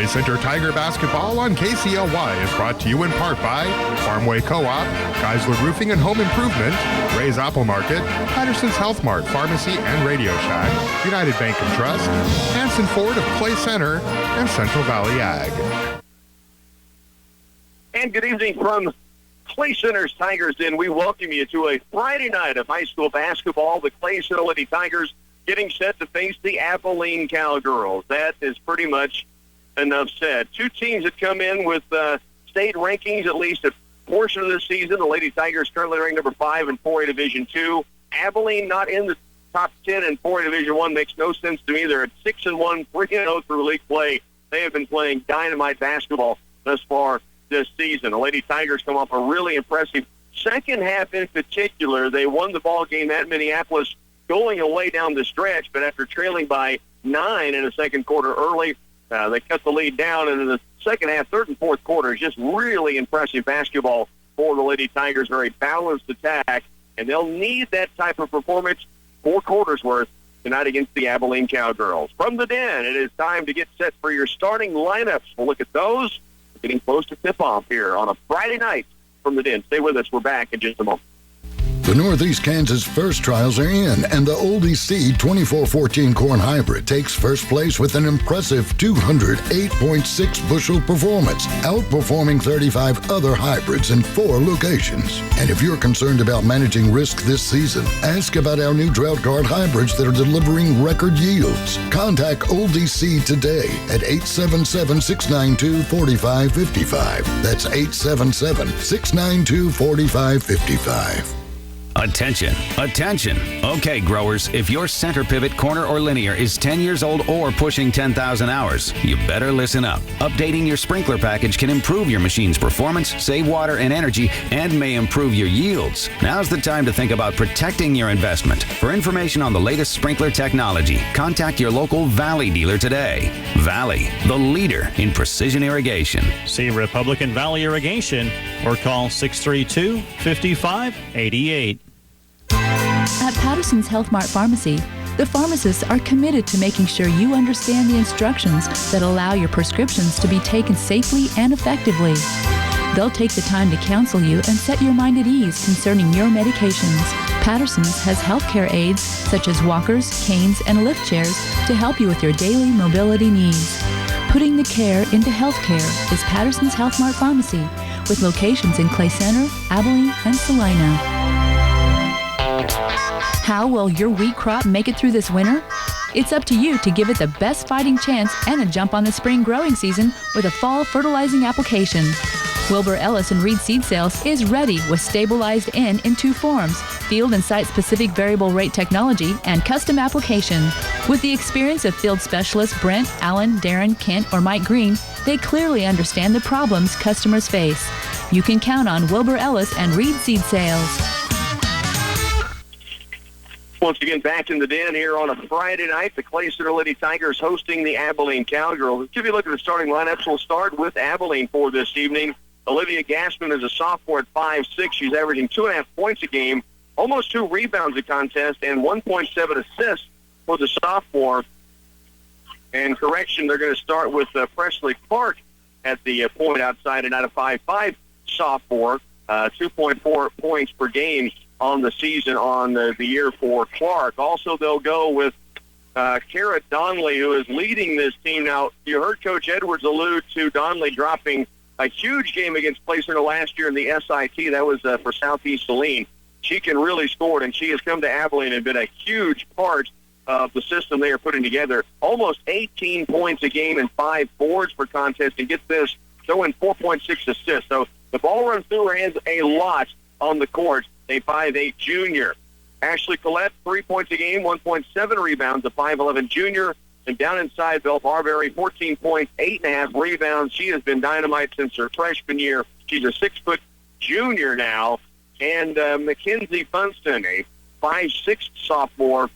Clay Center Tiger Basketball on KCLY is brought to you in part by Farmway Co-op, Geisler Roofing and Home Improvement, Ray's Apple Market, Patterson's Health Mart, Pharmacy and Radio Shack, United Bank and Trust, Hanson Ford of Clay Center, and Central Valley Ag. And good evening from Clay Center's Tigers Den. We welcome you to a Friday night of high school basketball. The Clay Center Lady Tigers getting set to face the Abilene Cowgirls. That is pretty much enough said. Two teams that come in with state rankings, at least a portion of the season. The Lady Tigers currently ranked number 5 in 4A Division II. Abilene not in the top 10 in 4A Division I makes no sense to me. They're at 6-1, 3-0 through league play. They have been playing dynamite basketball thus far this season. The Lady Tigers come off a really impressive second half in particular. They won the ball game at Minneapolis going away down the stretch, but after trailing by 9 in the second quarter early, they cut the lead down, and in the second half, third and fourth quarter, just really impressive basketball for the Lady Tigers. Very balanced attack, and they'll need that type of performance 4 quarters worth tonight against the Abilene Cowgirls. From the Den, it is time to get set for your starting lineups. We'll look at those. We're getting close to tip-off here on a Friday night from the Den. Stay with us. We're back in just a moment. The Northeast Kansas First Trials are in, and the Oldie Seed 2414 Corn Hybrid takes first place with an impressive 208.6 bushel performance, outperforming 35 other hybrids in 4 locations. And if you're concerned about managing risk this season, ask about our new Drought Guard hybrids that are delivering record yields. Contact Oldie Seed today at 877-692-4555. That's 877-692-4555. Attention, attention. Okay, growers, if your center pivot, corner, or linear is 10 years old or pushing 10,000 hours, you better listen up. Updating your sprinkler package can improve your machine's performance, save water and energy, and may improve your yields. Now's the time to think about protecting your investment. For information on the latest sprinkler technology, contact your local Valley dealer today. Valley, the leader in precision irrigation. See Republican Valley Irrigation or call 632-5588. At Patterson's Health Mart Pharmacy, the pharmacists are committed to making sure you understand the instructions that allow your prescriptions to be taken safely and effectively. They'll take the time to counsel you and set your mind at ease concerning your medications. Patterson's has healthcare aids such as walkers, canes, and lift chairs to help you with your daily mobility needs. Putting the care into healthcare is Patterson's Health Mart Pharmacy, with locations in Clay Center, Abilene, and Salina. How will your wheat crop make it through this winter? It's up to you to give it the best fighting chance and a jump on the spring growing season with a fall fertilizing application. Wilbur Ellis and Reed Seed Sales is ready with stabilized N in 2 forms, field and site-specific variable rate technology, and custom application. With the experience of field specialists Brent, Allen, Darren, Kent, or Mike Green, they clearly understand the problems customers face. You can count on Wilbur Ellis and Reed Seed Sales. Once again, back in the Den here on a Friday night. The Clay Center Lady Tigers hosting the Abilene Cowgirls. Let's give you a look at the starting lineups. We'll start with Abilene for this evening. Olivia Gassman is a sophomore at 5'6". She's averaging 2.5 points a game, almost 2 rebounds a contest, and 1.7 assists for the sophomore. And correction, they're going to start with Presley Clark at the point outside, and at a 5'5" sophomore, 2.4 points per game on the season on the year for Clark. Also, they'll go with Kara Donley, who is leading this team. Now, you heard Coach Edwards allude to Donley dropping a huge game against Clay Center last year in the SIT. That was for Southeast Saline. She can really score, and she has come to Abilene and been a huge part of the system they are putting together. Almost 18 points a game and 5 boards per contest, and get this, throwing 4.6 assists. So the ball runs through her hands a lot on the court. A 5'8" junior. Ashley Collette, 3 points a game, 1.7 rebounds, a 5'11" junior. And down inside, Belle Barberry, 14 points, 8.5 rebounds. She has been dynamite since her freshman year. She's a 6-foot junior now. And Mackenzie Funston, a 5'6" sophomore,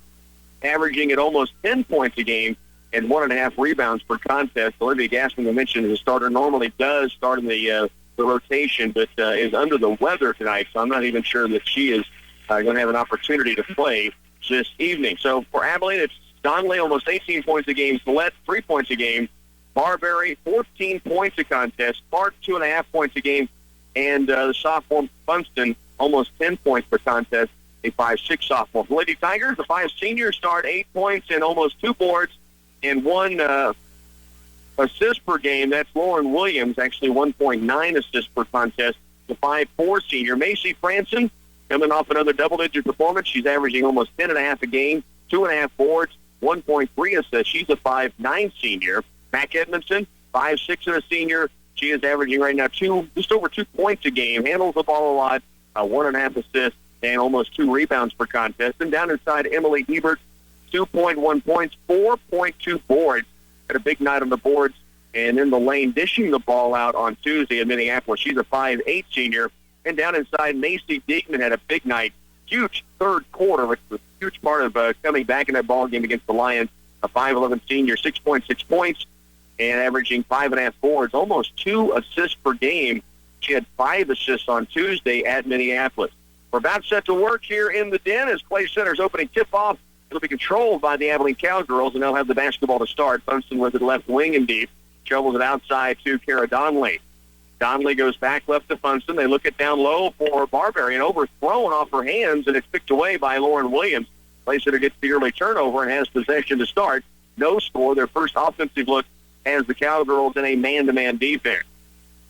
averaging at almost 10 points a game and 1.5 rebounds per contest. Olivia Gassman, I mentioned, as a starter, normally does start in the rotation, but is under the weather tonight, so I'm not even sure that she is going to have an opportunity to play this evening. So for Abilene, it's Donley, almost 18 points a game, Collette, 3 points a game, Barberry, 14 points a contest. Clark, 2.5 points a game. And the sophomore Funston, almost 10 points per contest, a 5'6" sophomore. For Lady Tigers, the 5 seniors start 8 points and almost 2 boards and 1 assist per game. That's Lauren Williams, actually 1.9 assists per contest. The 5'4" senior. Macy Franson, coming off another double-digit performance. She's averaging almost 10.5 a game, 2.5 boards, 1.3 assists. She's a 5'9" senior. Mac Edmondson, 5'6" and a senior. She is averaging right now just over 2 points a game, handles the ball a lot, 1.5 assists, and almost 2 rebounds per contest. And down inside, Emily Ebert, 2.1 points, 4.2 boards. Had a big night on the boards and in the lane, dishing the ball out on Tuesday in Minneapolis. She's a 5'8" senior. And down inside, Macy Diekman had a big night. Huge third quarter, which was a huge part of coming back in that ball game against the Lions. A 5'11" senior, 6.6 points, and averaging 5.5 boards, almost 2 assists per game. She had 5 assists on Tuesday at Minneapolis. We're about set to work here in the Den as Clay Center's opening tip-off. It'll be controlled by the Abilene Cowgirls, and they'll have the basketball to start. Funston with it left wing and deep. Shovels it outside to Kara Donnelly. Donnelly goes back left to Funston. They look it down low for Barberry and overthrown off her hands, and it's picked away by Lauren Williams. Clay Center gets the early turnover and has possession to start. No score. Their first offensive look as the Cowgirls in a man-to-man defense.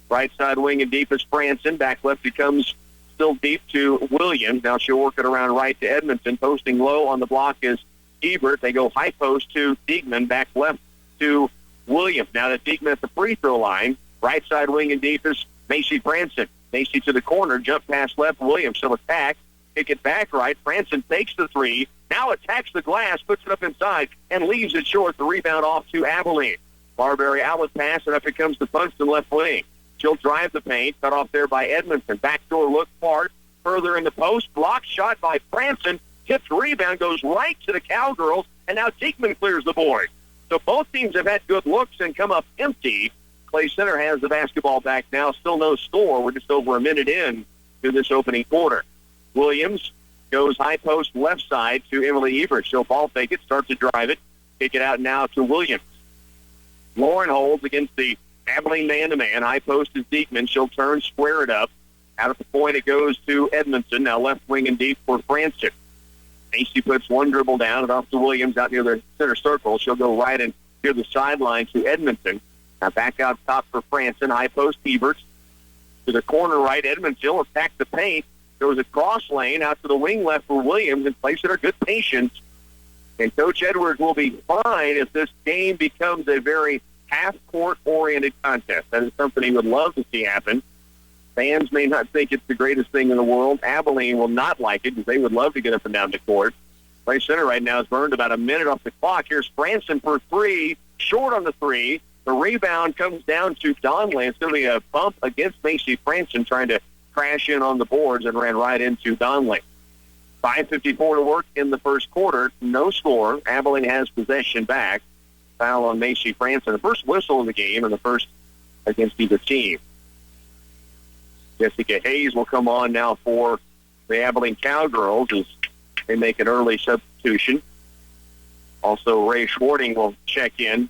Right side wing and deep is Franson. Back left it comes still deep to Williams. Now she'll work it around right to Edmondson. Posting low on the block is Ebert. They go high post to Diekman. Back left to Williams. Now to Diekman at the free throw line. Right side wing and deep is Macy Franson. Macy to the corner. Jump pass left. Williams. She'll attack. Kick it back right. Franson takes the three. Now attacks the glass. Puts it up inside and leaves it short. The rebound off to Abilene. Barberry outlet pass, and up it comes to Funston left wing. She'll drive the paint, cut off there by Edmondson. Backdoor look Clark, further in the post. Block shot by Franson. Tipped rebound, goes right to the Cowgirls, and now Diekman clears the board. So both teams have had good looks and come up empty. Clay Center has the basketball back now. Still no score. We're just over a minute in to this opening quarter. Williams goes high post left side to Emily Ebert. She'll ball fake it, start to drive it. Kick it out now to Williams. Lauren holds against the Abilene man-to-man. High post is Diekman. She'll turn, square it up. Out at the point, it goes to Edmondson. Now left wing and deep for Franson. Macy puts one dribble down and off to Williams out near the center circle. She'll go right and near the sideline to Edmondson. Now back out top for Franson. High post Ebert. To the corner right, Edmondson will attack the paint. Goes across lane out to the wing left for Williams and plays it. Good patience. And Coach Edwards will be fine if this game becomes a very half-court-oriented contest. That is something he would love to see happen. Fans may not think it's the greatest thing in the world. Abilene will not like it because they would love to get up and down the court. Clay Center right now has burned about a minute off the clock. Here's Franson for three. Short on the three. The rebound comes down to Donnelly. It's going to be a bump against Macy Franson trying to crash in on the boards and ran right into Donnelly. 5:54 to work in the first quarter. No score. Abilene has possession back. Foul on Macy Franson. The first whistle in the game and the first against either team. Jessica Hayes will come on now for the Abilene Cowgirls as they make an early substitution. Also, Ray Schwarting will check in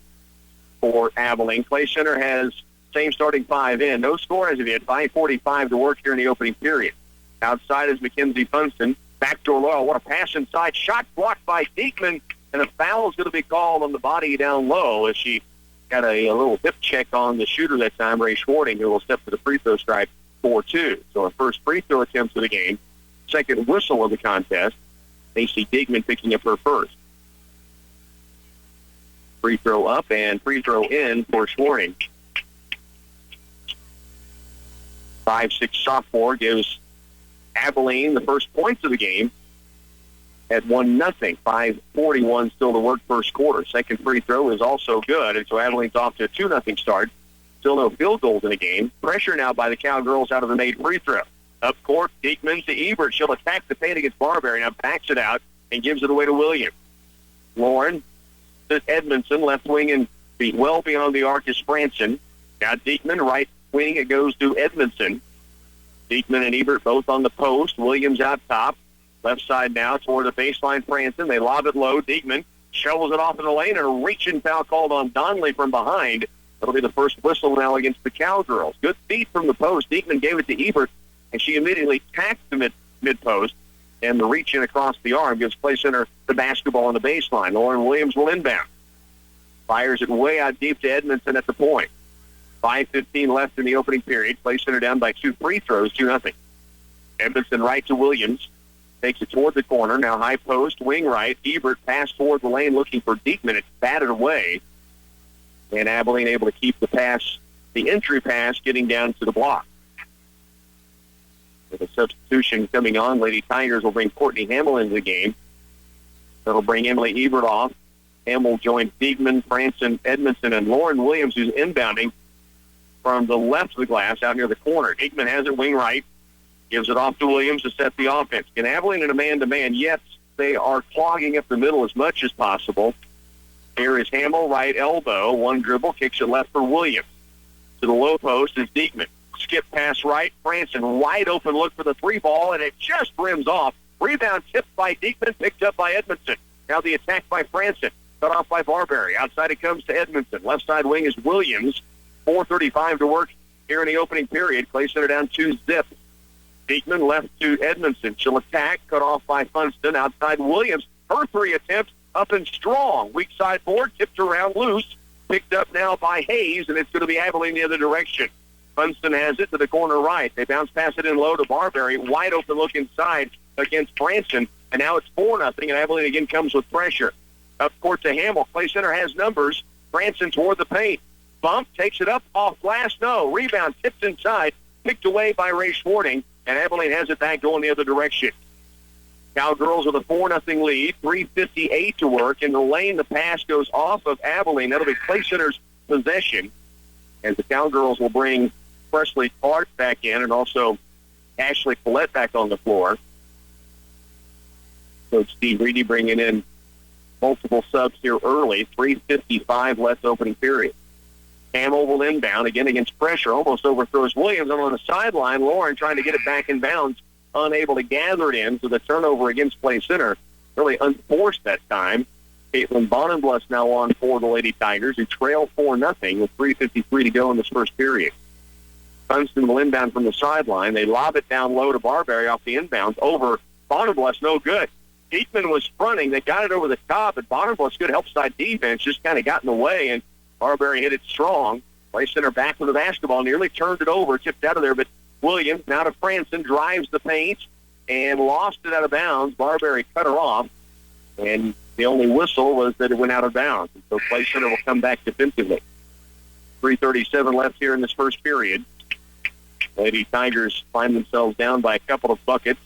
for Abilene. Clay Center has same starting five in. No score as of yet. 5:45 to work here in the opening period. Outside is Mackenzie Funston. Backdoor low. What a pass inside. Shot blocked by Diekman. And a foul is going to be called on the body down low as she got a little hip check on the shooter that time, Ray Schwarting, who will step to the free throw stripe 4-2. So her first free throw attempt of the game. Second whistle of the contest. Macy Diekman picking up her first. Free throw up and free throw in for Schwarting. 5'6" sophomore gives Abilene the first points of the game at 1-0. 5:41 still to work first quarter. Second free throw is also good, and so Abilene's off to a 2-0 start. Still no field goals in the game. Pressure now by the Cowgirls out of the made free throw. Up court, Diekman to Ebert. She'll attack the paint against Barberry. Now backs it out and gives it away to Williams. Lauren to Edmondson, left wing and well beyond the arc is Franson. Now Diekman, right wing, it goes to Edmondson. Diekman and Ebert both on the post. Williams out top. Left side now toward the baseline, Franson. They lob it low. Diekman shovels it off in the lane, and a reaching foul called on Donnelly from behind. That'll be the first whistle now against the Cowgirls. Good feed from the post. Diekman gave it to Ebert, and she immediately tacked the mid-post, and the reach in across the arm gives Play Center the basketball on the baseline. Lauren Williams will inbound. Fires it way out deep to Edmondson at the point. 5:15 left in the opening period. Play Center down by 2 free throws, 2-0. Edmondson right to Williams. Takes it toward the corner. Now high post, wing right. Ebert pass toward the lane looking for Diekman. It's batted away. And Abilene able to keep the pass, the entry pass, getting down to the block. With a substitution coming on, Lady Tigers will bring Courtney Hamill into the game. That'll bring Emily Ebert off. Hamill joins Diekman, Franson, Edmondson, and Lauren Williams, who's inbounding from the left of the glass out near the corner. Diekman has it wing right. Gives it off to Williams to set the offense. Can Abilene in a man-to-man? Yes, they are clogging up the middle as much as possible. Here is Hamill, right elbow. One dribble, kicks it left for Williams. To the low post is Diekman. Skip pass right. Franson, wide open look for the 3 ball, and it just rims off. Rebound tipped by Diekman, picked up by Edmondson. Now the attack by Franson. Cut off by Barberry. Outside it comes to Edmondson. Left side wing is Williams. 4:35 to work here in the opening period. Clay Center down 2-0. Diekman left to Edmondson. She'll attack. Cut off by Funston. Outside Williams. Her 3 attempts up and strong. Weak side board. Tipped around loose. Picked up now by Hayes, and it's going to be Abilene the other direction. Funston has it to the corner right. They bounce pass it in low to Barberry. Wide open look inside against Franson. And now it's 4-0, and Abilene again comes with pressure. Up court to Hamill. Clay Center has numbers. Franson toward the paint. Bump, takes it up, off glass, no. Rebound, tipped inside, picked away by Ray Schwarting, and Abilene has it back going the other direction. Cowgirls with a 4-0 lead, 3:58 to work. In the lane, the pass goes off of Abilene. That'll be Clay Center's possession, and the Cowgirls will bring Presley Clark back in and also Ashley Collette back on the floor. Coach Steve Reedy bringing in multiple subs here early. 3:55 left opening period. Hamill will inbound again against pressure. Almost overthrows Williams. And on the sideline, Lauren trying to get it back in bounds. Unable to gather it in. So the turnover against Play Center really unforced that time. Caitlin Bonenbluss now on for the Lady Tigers, who trail 4-0 with 3:53 to go in this first period. Funston will inbound from the sideline. They lob it down low to Barberry off the inbounds. Over Bonenbluss, no good. Diekman was fronting. They got it over the top, but Bonenbluss, good help side defense, just kind of got in the way, and Barberry hit it strong. Play Center back with the basketball, nearly turned it over, tipped out of there, but Williams, now to Franson, drives the paint and lost it out of bounds. Barberry cut her off, and the only whistle was that it went out of bounds. And so Play Center will come back defensively. 3:37 left here in this first period. Lady Tigers find themselves down by a couple of buckets,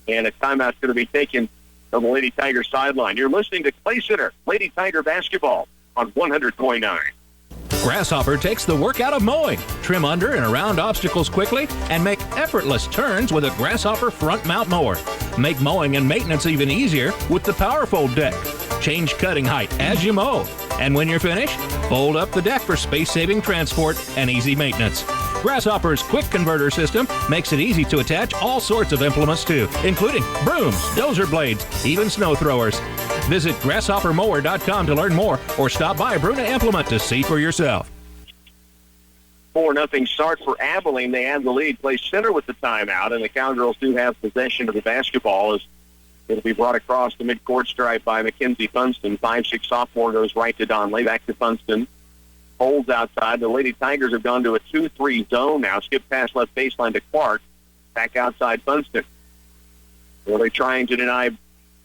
and a timeout's going to be taken on the Lady Tiger sideline. You're listening to Play Center, Lady Tiger basketball on 100.9. Grasshopper takes the work out of mowing. Trim under and around obstacles quickly and make effortless turns with a Grasshopper front mount mower. Make mowing and maintenance even easier with the PowerFold deck. Change cutting height as you mow. And when you're finished, fold up the deck for space-saving transport and easy maintenance. Grasshopper's quick converter system makes it easy to attach all sorts of implements to, including brooms, dozer blades, even snow throwers. Visit grasshoppermower.com to learn more or stop by Bruna Implement to see for yourself. 4-0 start for Abilene. They have the lead. Play Center with the timeout, and the Cowgirls do have possession of the basketball as it'll be brought across the midcourt stripe by Mackenzie Funston. 5'6" sophomore goes right to Donley. Back to Funston. Holds outside. The Lady Tigers have gone to a 2-3 zone now. Skip past left baseline to Clark. Back outside Funston. Really trying to deny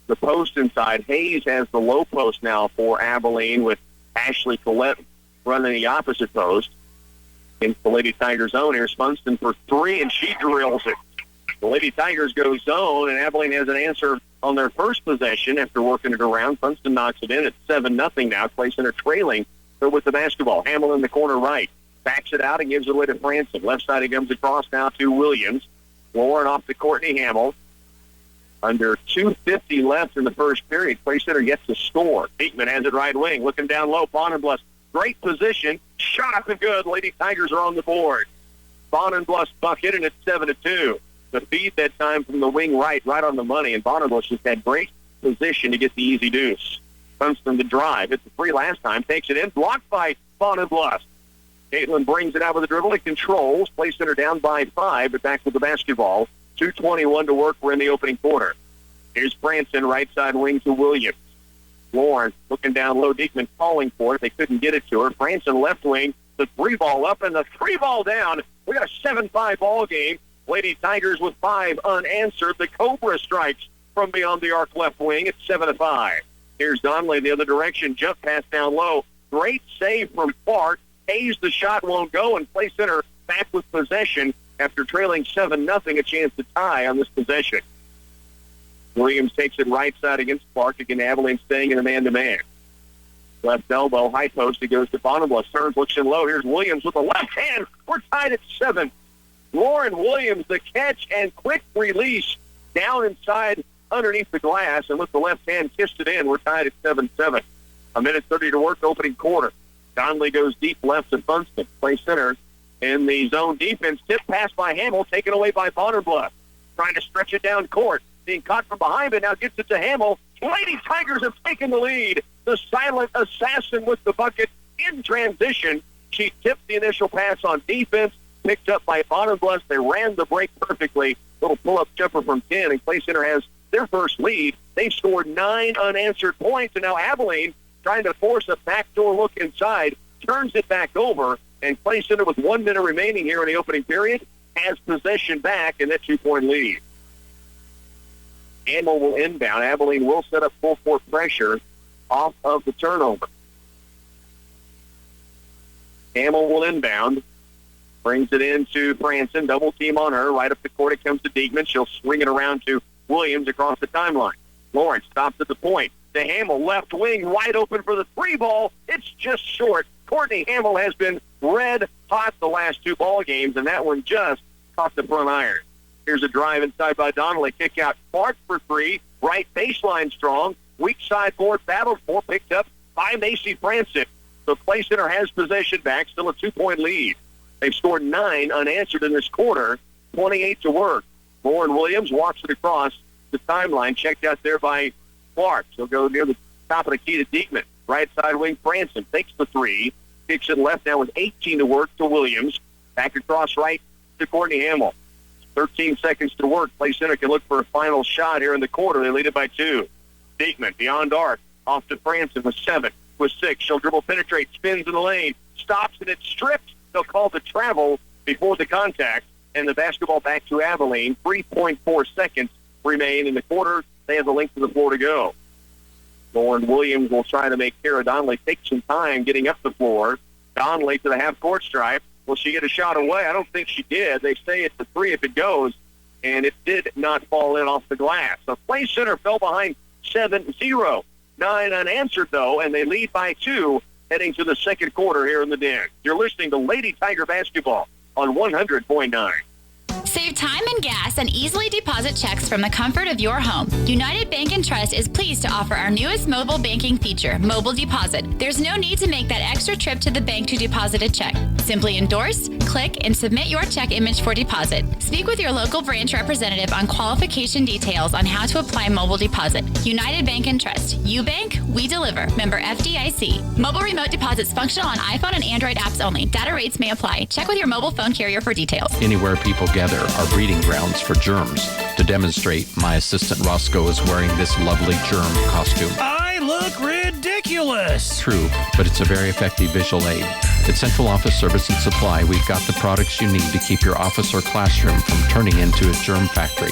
the post inside. Hayes has the low post now for Abilene with Ashley Collette running the opposite post. Against the Lady Tigers zone. Here's Funston for 3, and she drills it. The Lady Tigers go zone, and Abilene has an answer on their first possession after working it around. Funston knocks it in at 7-0 now. Play Center trailing with the basketball. Hamill in the corner right. Backs it out and gives it away to Franson. Left side it comes across now to Williams. Lauren off to Courtney Hamill. Under 2:50 left in the first period. Play Center gets the score. Diekman has it right wing. Looking down low. Bonenbluss. Great position. Shot up and good. Lady Tigers are on the board. Bonenbluss bucket, and it's 7-2. The feed that time from the wing right on the money. And Bonenbluss just had great position to get the easy deuce. Dunston the drive. It's a free last time. Takes it in. Blocked by Bonneblust. Caitlin brings it out with the dribble. It controls. Play center down by 5, but back with the basketball. 2:21 to work. We're in the opening quarter. Here's Branson, right side wing to Williams. Lawrence looking down low. Diekman calling for it. They couldn't get it to her. Branson left wing. The 3-ball up and the 3-ball down. We got a 7-5 ball game. Lady Tigers with 5 unanswered. The Cobra strikes from beyond the arc left wing. It's 7-5. Here's Donnelly the other direction. Jump pass down low. Great save from Clark. Hayes, the shot won't go, and Play Center back with possession after trailing 7-0. A chance to tie on this possession. Williams takes it right side against Clark. Again, Abilene staying in a man-to-man. Left elbow, high post. It goes to Bonneblust. Turns, looks in low. Here's Williams with the left hand. We're tied at 7. Lauren Williams, the catch and quick release down inside underneath the glass, and with the left hand kissed it in. We're tied at 7-7. A minute 30 to work, opening quarter. Donnelly goes deep left to Funston. Play center in the zone defense. Tip pass by Hamill, taken away by Bonnerbluff. Trying to stretch it down court. Being caught from behind, but now gets it to Hamill. Lady Tigers have taken the lead. The silent assassin with the bucket in transition. She tipped the initial pass on defense, picked up by Bonnerbluff. They ran the break perfectly. Little pull-up jumper from 10, and Clay Center has their first lead. They've scored 9 unanswered points, and now Abilene, trying to force a backdoor look inside, turns it back over, and Clay Center with 1 minute remaining here in the opening period has possession back in that 2-point lead. Hamill will inbound. Abilene will set up full court pressure off of the turnover. Hamill will inbound. Brings it into Branson. Double team on her. Right up the court it comes to Diekman. She'll swing it around to Williams across the timeline. Lawrence stops at the point. To Hamill, left wing, wide open for the 3-ball. It's just short. Courtney Hamill has been red hot the last 2 ball games, and that one just caught the front iron. Here's a drive inside by Donnelly. Kick out Clark for 3. Right baseline strong. Weak side board battled for. Picked up by Macy Francis. So Clay Center has possession back. Still a 2-point lead. They've scored 9 unanswered in this quarter. 28 to work. Lauren Williams walks it across the timeline. Checked out there by Clark. She'll go near the top of the key to Diekman. Right side wing Franson takes the 3. Kicks it left now with 18 to work to Williams. Back across right to Courtney Hamill. 13 seconds to work. Play Center can look for a final shot here in the quarter. They lead it by 2. Diekman beyond arc. Off to Franson with 7. With 6. She'll dribble, penetrate, spins in the lane. Stops and it's stripped. They'll call the travel before the contact. And the basketball back to Abilene. 3.4 seconds remain in the quarter. They have the length of the floor to go. Lauren Williams will try to make Kara Donnelly take some time getting up the floor. Donnelly to the half-court stripe. Will she get a shot away? I don't think she did. They say it's a 3 if it goes, and it did not fall in off the glass. So Play Center fell behind 7-0. 9 unanswered, though, and they lead by 2 heading to the second quarter here in the Den. You're listening to Lady Tiger Basketball on 100.9. Save time and gas and easily deposit checks from the comfort of your home. United Bank & Trust is pleased to offer our newest mobile banking feature, Mobile Deposit. There's no need to make that extra trip to the bank to deposit a check. Simply endorse, click, and submit your check image for deposit. Speak with your local branch representative on qualification details on how to apply Mobile Deposit. United Bank & Trust. You bank, we deliver. Member FDIC. Mobile remote deposits functional on iPhone and Android apps only. Data rates may apply. Check with your mobile phone carrier for details. Anywhere people gather are breeding grounds for germs. To demonstrate, my assistant Roscoe is wearing this lovely germ costume. I look ridiculous! True, but it's a very effective visual aid. At Central Office Service and Supply, we've got the products you need to keep your office or classroom from turning into a germ factory.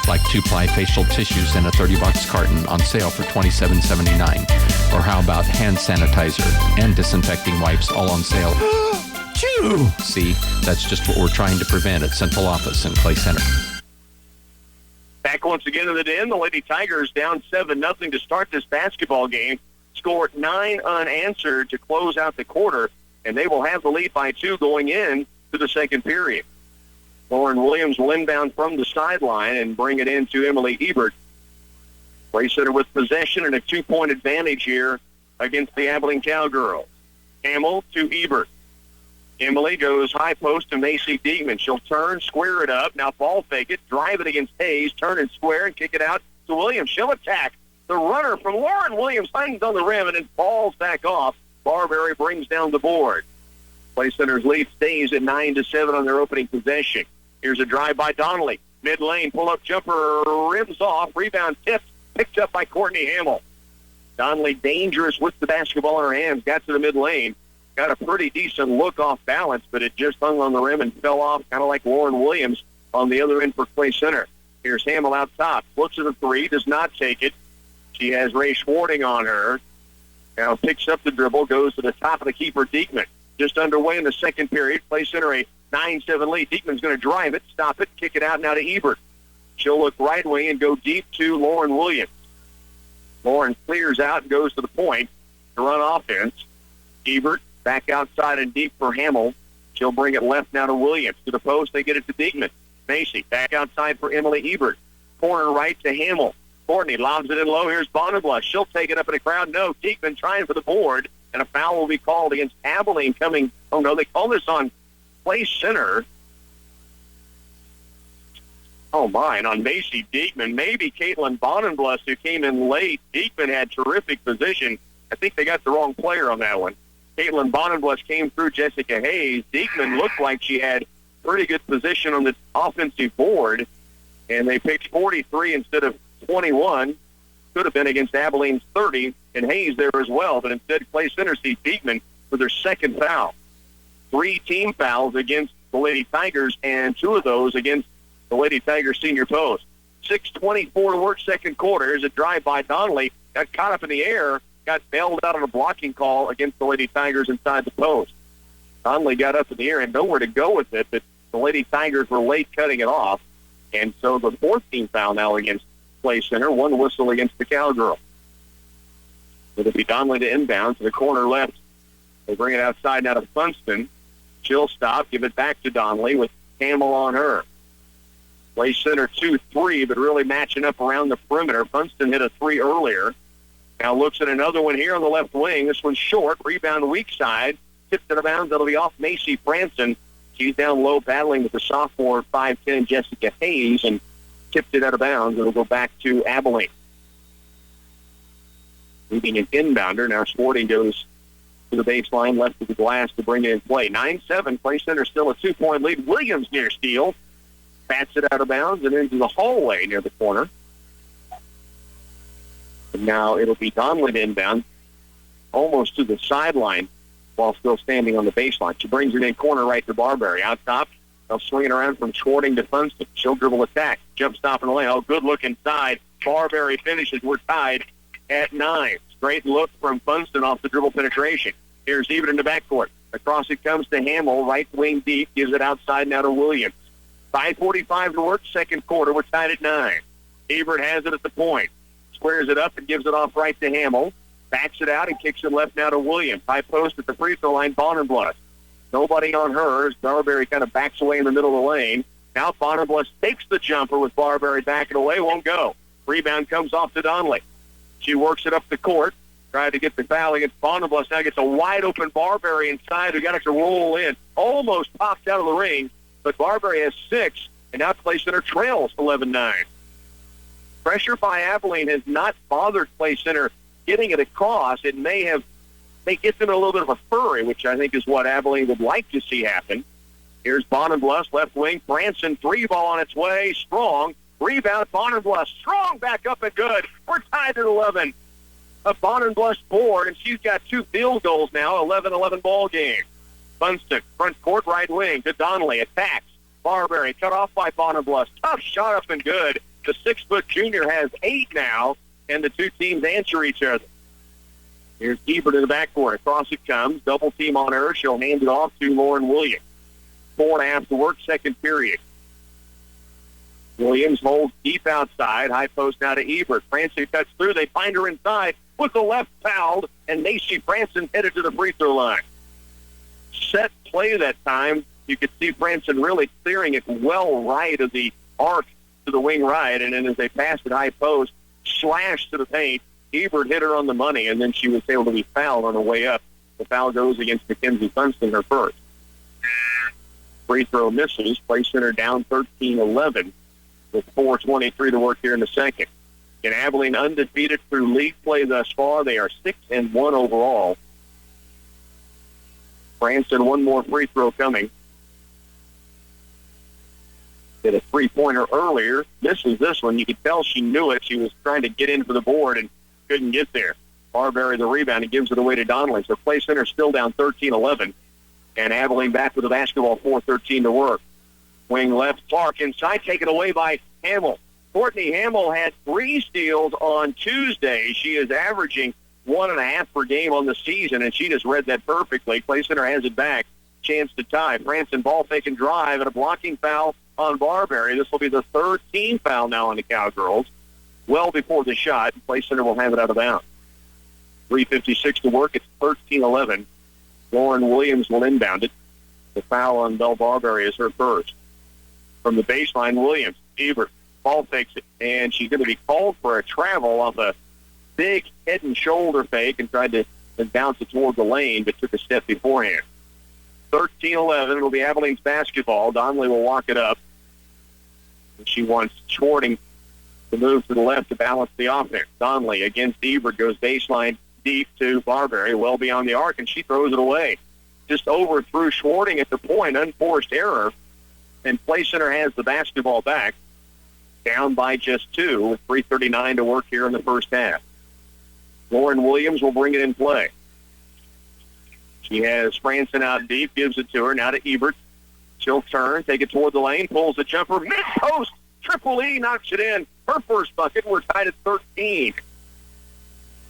Like 2-ply facial tissues in a 30-box carton on sale for $27.79. Or how about hand sanitizer and disinfecting wipes all on sale? Chew! See, that's just what we're trying to prevent at Central Office and Clay Center. Back once again in the Den. The Lady Tigers down 7-0 to start this basketball game. Scored 9 unanswered to close out the quarter, and they will have the lead by 2 going in to the second period. Lauren Williams will inbound from the sideline and bring it in to Emily Ebert. Play Center with possession and a 2-point advantage here against the Abilene Cowgirls. Hamill to Ebert. Emily goes high post to Macy Diekman. She'll turn, square it up. Now ball fake it, drive it against Hayes, turn and square, and kick it out to Williams. She'll attack The runner from Lauren Williams hangs on the rim and then falls back off. Barberry brings down the board. Play Center's lead stays at 9-7 on their opening possession. Here's a drive by Donnelly. Mid-lane, pull-up jumper, rims off. Rebound tipped, picked up by Courtney Hamill. Donnelly dangerous with the basketball in her hands. Got to the mid-lane. Got a pretty decent look off balance, but it just hung on the rim and fell off, kind of like Lauren Williams on the other end for Clay Center. Here's Hamill out top. Looks at the three, does not take it. She has Ray Schwarting on her. Now picks up the dribble, goes to the top of the keeper, Diekman. Just underway in the second period. Clay Center a 9-7 lead. Diekman's going to drive it, stop it, kick it out now to Ebert. She'll look right wing and go deep to Lauren Williams. Lauren clears out and goes to the point to run offense. Ebert back outside and deep for Hamill. She'll bring it left now to Williams. To the post, they get it to Diekman. Macy back outside for Emily Ebert. Corner right to Hamill. Courtney lobs it in low. Here's Bonenblush. She'll take it up in the crowd. No, Diekman trying for the board, and a foul will be called against Abilene coming. Oh, no, they call this on Clay Center. Oh, mine, on Macy Diekman. Maybe Caitlin Bonenblush, who came in late. Diekman had terrific position. I think they got the wrong player on that one. Caitlin Bonenblush came through Jessica Hayes. Diekman looked like she had pretty good position on the offensive board, and they picked 43 instead of 21. Could have been against Abilene's 30, and Hayes there as well, but instead Clay Center sees Diekman for their second foul. 3 team fouls against the Lady Tigers, and 2 of those against the Lady Tigers senior post. 6:24 to work second quarter. Here's a drive by Donnelly. Got caught up in the air, got bailed out on a blocking call against the Lady Tigers inside the post. Donnelly got up in the air and nowhere to go with it, but the Lady Tigers were late cutting it off. And so the 4th team foul now against Clay Center, 1 whistle against the Cowgirl. It'll be Donnelly to inbound to the corner left. They bring it outside now to Funston. She'll stop, give it back to Donnelly with Hamill on her. Clay Center 2-3, but really matching up around the perimeter. Funston hit a 3 earlier. Now looks at another one here on the left wing. This one's short. Rebound weak side. Tipped it around. That'll be off Macy Franson. She's down low battling with the sophomore 5'10" Jessica Hayes and tipped it out of bounds. It'll go back to Abilene. Leaving an inbounder. Now Sporting goes to the baseline, left of the glass to bring it in play. 9-7. Clay Center still a 2-point lead. Williams near steal. Bats it out of bounds and into the hallway near the corner. And now it'll be Donnelly inbound, almost to the sideline while still standing on the baseline. She brings it in corner right to Barberry. Out top, they'll swing it around from Schwarting to Funston. She'll dribble attack. Jump stop in the lane. Oh, good look inside. Barberry finishes. We're tied at 9. Great look from Funston off the dribble penetration. Here's Ebert in the backcourt. Across it comes to Hamill. Right wing deep. Gives it outside now to Williams. 5:45 to work, second quarter. We're tied at 9. Ebert has it at the point. Squares it up and gives it off right to Hamill. Backs it out and kicks it left now to Williams. High post at the free throw line, Bonenblush. Nobody on her as Barberry kind of backs away in the middle of the lane. Now Bonenblush takes the jumper with Barberry backing away. Won't go. Rebound comes off to Donnelly. She works it up the court. Tried to get the foul against Bonenblush. Now gets a wide open Barberry inside who got it to roll in. Almost popped out of the ring. But Barberry has 6, and now Clay Center trails 11-9. Pressure by Abilene has not bothered Clay Center getting it across. It may get them in a little bit of a flurry, which I think is what Abilene would like to see happen. Here's Bonenblush, left wing. Branson, 3 ball on its way. Strong. Rebound, Bonenblush. Strong, back up and good. We're tied at 11. A Bonenblush board, and she's got 2 field goals now, 11-11 ball game. Funston, front court, right wing to Donnelly. Attacks. Barberry cut off by Bonenblush. Tough shot up and good. The 6-foot junior has 8 now, and the 2 teams answer each other. Here's Ebert in the backcourt. Across it comes. Double team on her. She'll hand it off to Lauren Williams. 4.5 to work, second period. Williams holds deep outside. High post now to Ebert. Franson cuts through. They find her inside with the left fouled, and Macy Franson headed to the free throw line. Set play that time. You could see Franson really clearing it well right of the arc to the wing right, and then as they passed it high post, slashed to the paint. Ebert hit her on the money, and then she was able to be fouled on her way up. The foul goes against Mackenzie Funston, her first. Free throw misses. Clay Center down 13-11 with 4:23 to work here in the second. And Abilene undefeated through league play thus far. They are 6-1 overall. Branson, one more free throw coming. Hit a three-pointer earlier. Misses this one. You could tell she knew it. She was trying to get in for the board and couldn't get there. Barberry the rebound and gives it away to Donnelly. So Clay Center still down 13-11. And Abilene back with the basketball, 4:13 to work. Wing left, Clark inside, taken away by Hamill. Courtney Hamill had 3 steals on Tuesday. She is averaging 1.5 per game on the season, and she just read that perfectly. Clay Center has it back. Chance to tie. Branson ball fake and drive, and a blocking foul on Barberry. This will be the 3rd team foul now on the Cowgirls. Well before the shot, Clay Center will have it out of bounds. 3:56 to work. It's 13-11. Lauren Williams will inbound it. The foul on Belle Barberry is her first. From the baseline, Williams, Ebert, ball fakes it, and she's going to be called for a travel off a big head and shoulder fake and tried to bounce it toward the lane, but took a step beforehand. 13-11. It'll be Abilene's basketball. Donnelly will walk it up. And she wants Schwarting to move to the left to balance the offense. Donnelly against Ebert goes baseline deep to Barberry, well beyond the arc, and she throws it away. Just overthrew Schwarting at the point, unforced error, and Clay Center has the basketball back, down by just 2 with 3:39 to work here in the first half. Lauren Williams will bring it in play. She has Franson out deep, gives it to her, now to Ebert. She'll turn, take it toward the lane, pulls the jumper, mid-post, Triple E knocks it in. Her first bucket, we're tied at 13.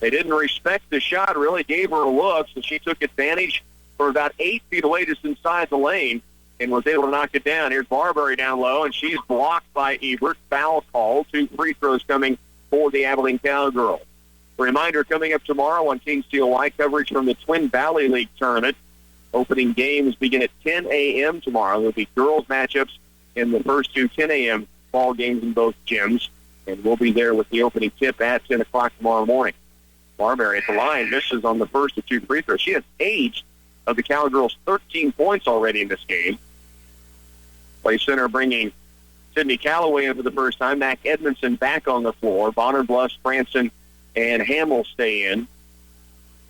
They didn't respect the shot, really gave her a look, so she took advantage for about 8 feet away just inside the lane and was able to knock it down. Here's Barberry down low, and she's blocked by Ebert. Foul call. 2 free throws coming for the Abilene Cowgirls. A reminder, coming up tomorrow on KCOY, coverage from the Twin Valley League tournament. Opening games begin at 10 a.m. tomorrow. There'll be girls matchups in the first 2 10 a.m. ball games in both gyms, and we'll be there with the opening tip at 10 o'clock tomorrow morning. Barberry at the line misses on the first of 2 free throws. She has 8 of the Cowgirls' 13 points already in this game. Clay Center bringing Sydney Calloway in for the first time. Mac Edmondson back on the floor. Bonner Bluffs, Branson, and Hamill stay in.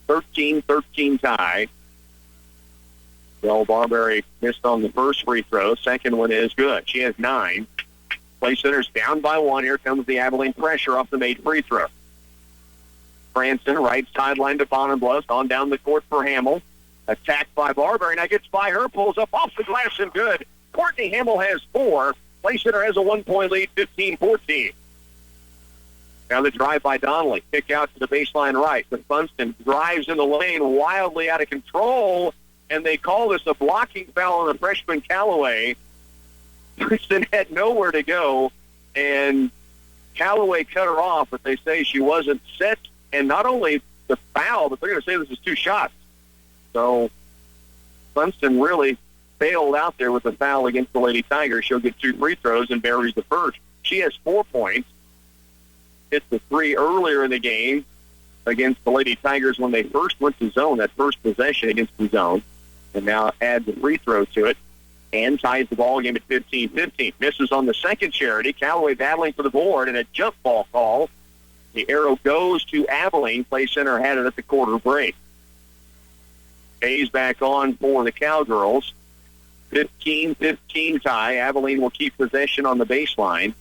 13-13 tie. Belle Barberry missed on the first free throw. Second one is good. She has 9. Clay Center's down by 1. Here comes the Abilene pressure off the made free throw. Branson, right sideline to Bonner Bluffs, on down the court for Hamill. Attacked by Barberry. Now gets by her, pulls up off the glass and good. Courtney Hamill has 4. Clay Center has a 1-point lead, 15-14. Now the drive by Donnelly. Kick out to the baseline right. But Funston drives in the lane, wildly out of control, and they call this a blocking foul on the freshman Calloway. Funston had nowhere to go, and Calloway cut her off, but they say she wasn't set. And not only the foul, but they're going to say this is 2 shots. So Funston really failed out there with the foul against the Lady Tigers. She'll get 2 free throws and buries the first. She has 4 points. Hit the 3 earlier in the game against the Lady Tigers when they first went to zone, that first possession against the zone, and now adds a free throw to it and ties the ball game at 15-15. Misses on the second charity. Calloway battling for the board and a jump ball call. The arrow goes to Abilene. Clay Center had it at the quarter break. Hayes back on for the Cowgirls. 15-15 tie. Abilene will keep possession on the baseline.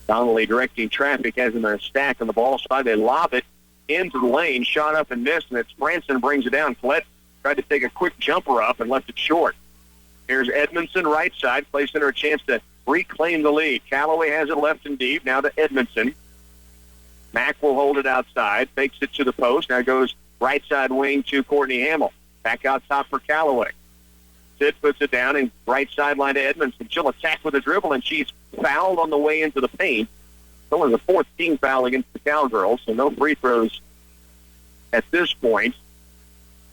Donnelly directing traffic, has them in a stack on the ball side. They lob it into the lane, shot up and missed, and it's Branson brings it down. Collette tried to take a quick jumper up and left it short. Here's Edmondson, right side. Clay Center a chance to reclaim the lead. Calloway has it left and deep. Now to Edmondson. Mack will hold it outside, fakes it to the post. Now goes right side wing to Courtney Hamill. Back out top for Calloway. Sid puts it down and right sideline to Edmondson. She'll attack with a dribble, and she's fouled on the way into the paint. It's only the 4th team foul against the Cowgirls, so no free throws at this point.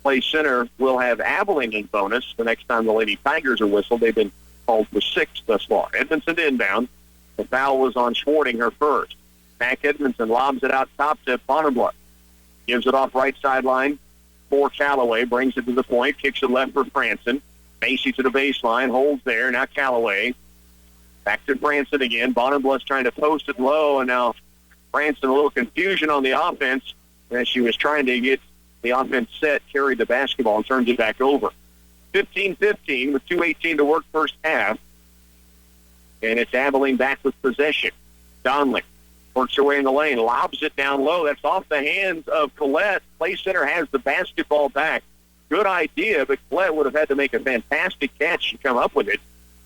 Clay Center will have Abilene in bonus the next time the Lady Tigers are whistled. They've been called for 6 thus far. Edmondson to inbound. The foul was on Schwarting, her first. Mac Edmondson lobs it out top to Bonnerbluff. Gives it off right sideline for Calloway. Brings it to the point. Kicks it left for Franson. Macy to the baseline. Holds there. Now Calloway Back to Branson again. Bonenbluth trying to post it low, and now Branson a little confusion on the offense as she was trying to get the offense set, carried the basketball, and turns it back over. 15-15 with 2:18 to work first half. And it's Abilene back with possession. Donley works her way in the lane, lobs it down low. That's off the hands of Collette. Play Center has the basketball back. Good idea, but Collette would have had to make a fantastic catch to come up with it.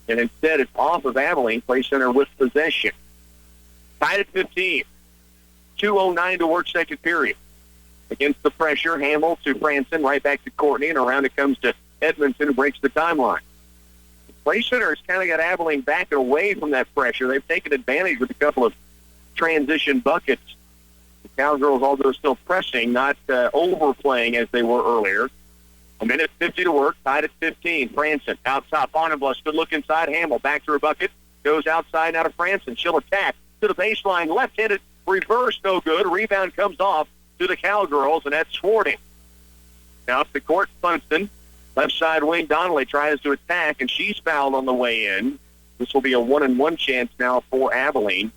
And instead, it's off of Abilene. Play Center with possession. Tied at 15. 2:09 to work second period. Against the pressure, Hamill to Branson, right back to Courtney, and around it comes to Edmondson, who breaks the timeline. Play Center has kind of got Abilene backing away from that pressure. They've taken advantage with a couple of transition buckets. The Cowgirls, although still pressing, not overplaying as they were earlier. 1:50 to work, tied at 15. Branson out top. Bonenbluth, good look inside. Hamill back to her bucket. Goes outside now to Branson. She'll attack to the baseline. Left-handed reverse, no good. Rebound comes off to the Cowgirls, and that's Swarding. Now up the court, Funston. Left side wing, Donnelly tries to attack, and she's fouled on the way in. This will be a 1-and-1 chance now for Abilene,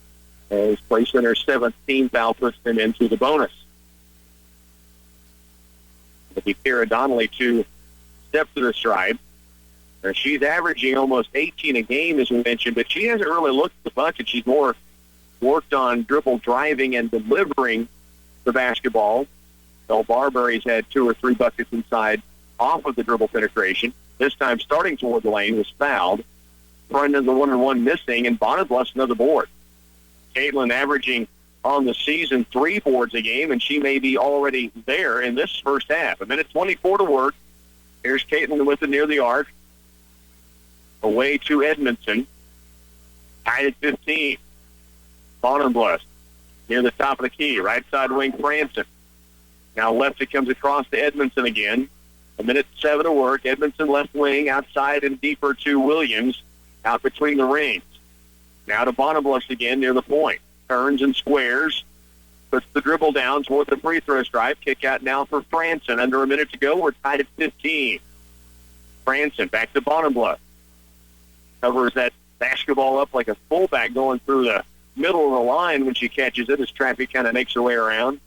as Play Center's 7th team foul puts them into the bonus. It'll be Kara Donnelly to step to the stripe. She's averaging almost 18 a game, as we mentioned, but she hasn't really looked at the bucket. She's more worked on dribble driving and delivering the basketball. Belle Barberry's had 2 or 3 buckets inside off of the dribble penetration. This time starting toward the lane was fouled. Front of the 1-and-1 missing, and Bonenbluth another board. Caitlin averaging on the season 3 boards a game, and she may be already there in this first half. 1:24 to work. Here's Caitlin with it near the arc. Away to Edmondson. Tied at 15. Bonenbluth near the top of the key. Right side wing, Branson. Now left it comes across to Edmondson again. 1:07 to work. Edmondson left wing, outside and deeper to Williams, out between the rings. Now to Bonenbluth again near the point. Turns and squares. Puts the dribble down toward the free throw stripe. Kick out now for Branson. Under a minute to go. We're tied at 15. Branson back to Bonenbluth. Covers that basketball up like a fullback going through the middle of the line when she catches it as traffic kind of makes her way around.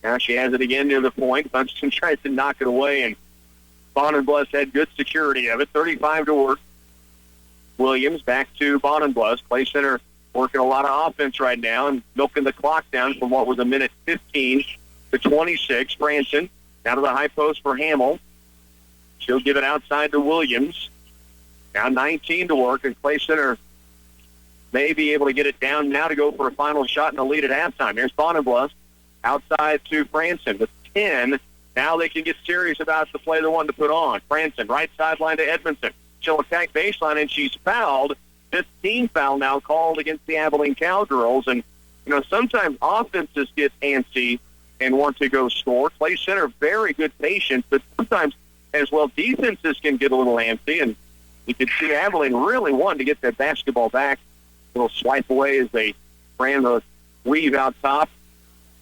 Now she has it again near the point. Funston tries to knock it away, and Bonenbluth had good security of it. 35 to work. Williams back to Bonenbluth. Play Center working a lot of offense right now and milking the clock down from what was 1:15 to 26. Branson down to the high post for Hamill. She'll give it outside to Williams. Now 19 to work, and Play Center may be able to get it down now to go for a final shot and a lead at halftime. Here's Bonenbluth outside to Branson with 10. Now they can get serious about the play they wanted to put on. Branson, right sideline to Edmondson. She'll attack baseline, and she's fouled. 15 foul now called against the Abilene Cowgirls. And, sometimes offenses get antsy and want to go score. Play Center, very good patience, but sometimes as well defenses can get a little antsy. And you can see Abilene really wanted to get that basketball back. A little swipe away as they ran the weave out top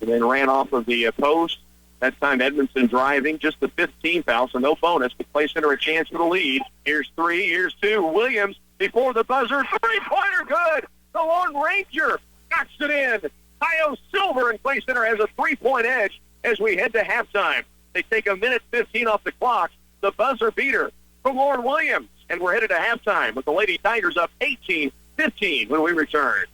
and then ran off of the post. That time Edmondson driving, just the 15 foul, so no bonus, but Play Center a chance for the lead. Here's 3, here's 2. Williams before the buzzer, 3-pointer good. The Lone Ranger knocks it in. Io Silver, and Play Center has a 3-point edge as we head to halftime. They take 1:15 off the clock. The buzzer beater from Lauren Williams, and we're headed to halftime with the Lady Tigers up 18-15 when we return.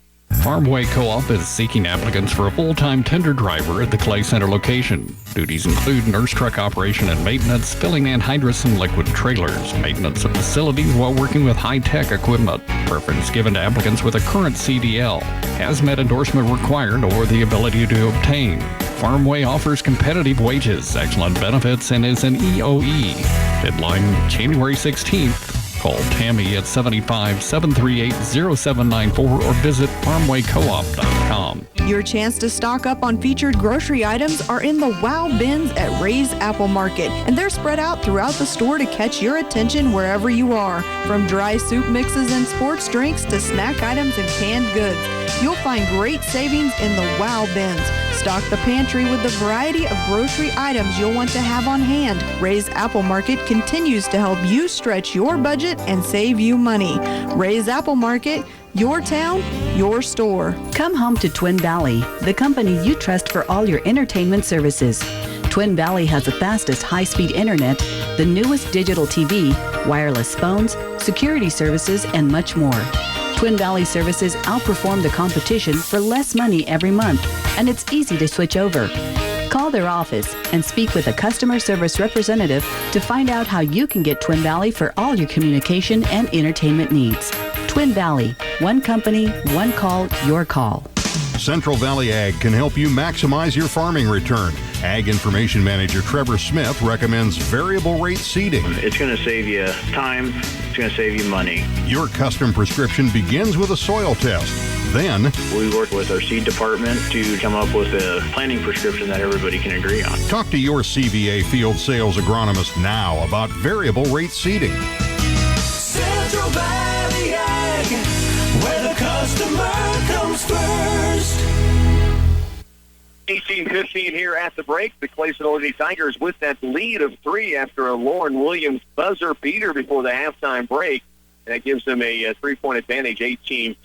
Farmway Co-op is seeking applicants for a full-time tender driver at the Clay Center location. Duties include nurse truck operation and maintenance, filling anhydrous and liquid trailers, maintenance of facilities while working with high-tech equipment. Preference given to applicants with a current CDL. Hazmat endorsement required or the ability to obtain. Farmway offers competitive wages, excellent benefits, and is an EOE. Deadline January 16th. Call Tammy at 757-338-0794 or visit farmwaycoop.com. Your chance to stock up on featured grocery items are in the Wow Bins at Ray's Apple Market, and they're spread out throughout the store to catch your attention wherever you are. From dry soup mixes and sports drinks to snack items and canned goods, you'll find great savings in the Wow Bins. Stock the pantry with the variety of grocery items you'll want to have on hand. Ray's Apple Market continues to help you stretch your budget and save you money. Ray's Apple Market, Your town, your store. Come home to Twin Valley, the company you trust for all your entertainment services. Twin Valley has the fastest high-speed internet, the newest digital TV, wireless phones, security services, and much more. Twin Valley services outperform the competition for less money every month, and it's easy to switch over. Call their office and speak with a customer service representative to find out how you can get Twin Valley for all your communication and entertainment needs. Twin Valley, one company, one call, your call. Central Valley Ag can help you maximize your farming return. Ag Information Manager Trevor Smith recommends variable rate seeding. It's going to save you time. It's going to save you money. Your custom prescription begins with a soil test. Then, we work with our seed department to come up with a planting prescription that everybody can agree on. Talk to your CVA field sales agronomist now about variable rate seeding. Central Valley Ag, where the customer comes first. 18-15 here at the break. The Clayton Lady Tigers with that lead of 3 after a Lauren Williams buzzer beater before the halftime break. That gives them a 3-point advantage, 18-15.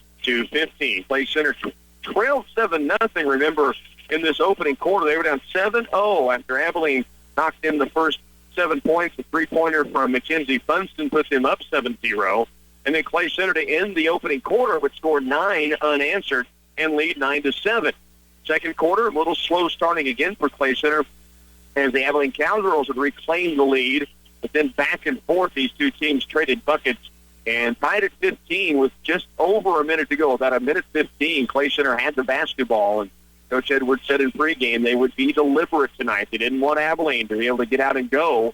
Clay Center trailed 7-0. Remember, in this opening quarter, they were down 7-0 after Abilene knocked in the first 7 points. A three-pointer from Mackenzie Funston put them up 7-0. And then Clay Center to end the opening quarter would score 9 unanswered and lead 9-7. Second quarter, a little slow starting again for Clay Center as the Abilene Cowgirls would reclaim the lead. But then back and forth, these two teams traded buckets and tied at 15 with just over a minute to go. About a minute 15, Clay Center had the basketball. And Coach Edwards said in pregame they would be deliberate tonight. They didn't want Abilene to be able to get out and go.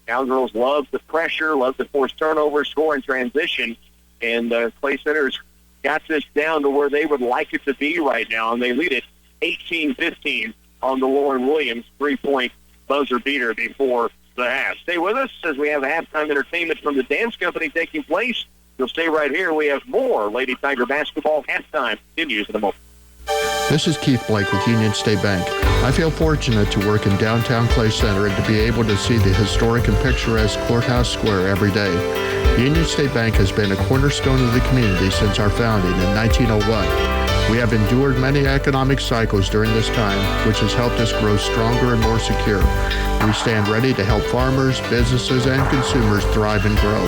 Cowgirls love the pressure, love to force turnovers, score in transition. And Clay Center's got this down to where they would like it to be right now. And they lead it 18-15 on the Lauren Williams 3-point buzzer beater before the half. Stay with us as we have halftime entertainment from the dance company taking place. You'll stay right here. We have more Lady Tiger basketball halftime continues in a moment. This is Keith Blake with Union State Bank. I feel fortunate to work in downtown Clay Center and to be able to see the historic and picturesque Courthouse Square every day. Union State Bank has been a cornerstone of the community since our founding in 1901. We have endured many economic cycles during this time, which has helped us grow stronger and more secure. We stand ready to help farmers, businesses, and consumers thrive and grow.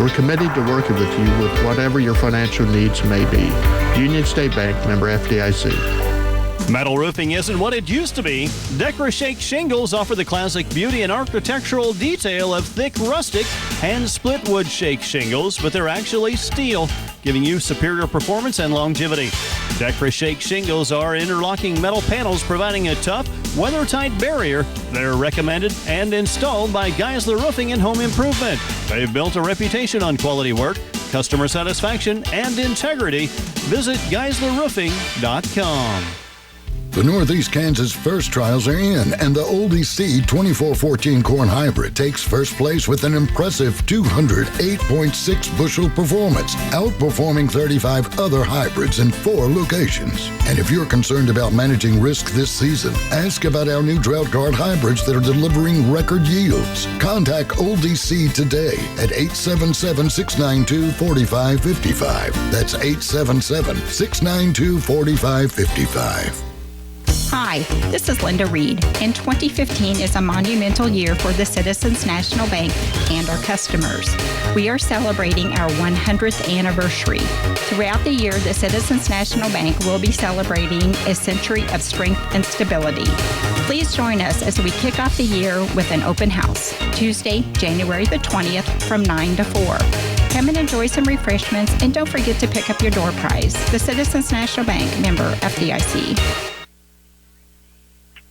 We're committed to working with you with whatever your financial needs may be. Union State Bank, member FDIC. Metal roofing isn't what it used to be. Decra Shake shingles offer the classic beauty and architectural detail of thick, rustic, hand-split wood shake shingles, but they're actually steel, giving you superior performance and longevity. Decra Shake shingles are interlocking metal panels providing a tough, weather-tight barrier. They're recommended and installed by Geisler Roofing and Home Improvement. They've built a reputation on quality work, customer satisfaction, and integrity. Visit GeislerRoofing.com. The Northeast Kansas First Trials are in, and the Oldie Seed 2414 Corn Hybrid takes first place with an impressive 208.6 bushel performance, outperforming 35 other hybrids in 4 locations. And if you're concerned about managing risk this season, ask about our new Drought Guard hybrids that are delivering record yields. Contact Oldie Seed today at 877-692-4555. That's 877-692-4555. Hi, this is Linda Reed, and 2015 is a monumental year for the Citizens National Bank and our customers. We are celebrating our 100th anniversary. Throughout the year, the Citizens National Bank will be celebrating a century of strength and stability. Please join us as we kick off the year with an open house, Tuesday, January the 20th from 9 to 4. Come and enjoy some refreshments, and don't forget to pick up your door prize. The Citizens National Bank, member FDIC.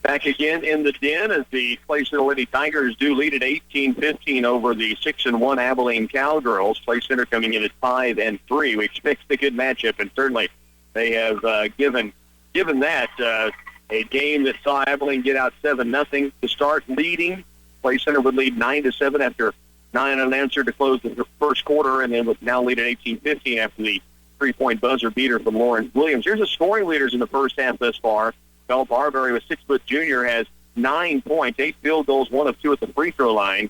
Back again in the den as the Clay Center Lady Tigers do lead at 18-15 over the 6-1 Abilene Cowgirls. Clay Center coming in at 5-3. We expect a good matchup, and certainly they have given that a game that saw Abilene get out 7-0 to start leading. Clay Center would lead 9-7 after 9 unanswered to close the first quarter, and then would now lead at 18-15 after the 3-point buzzer beater from Lauren Williams. Here's the scoring leaders in the first half thus far. Belle Barberry, with 6-foot junior, has 9 points, 8 field goals, 1 of 2 at the free throw line,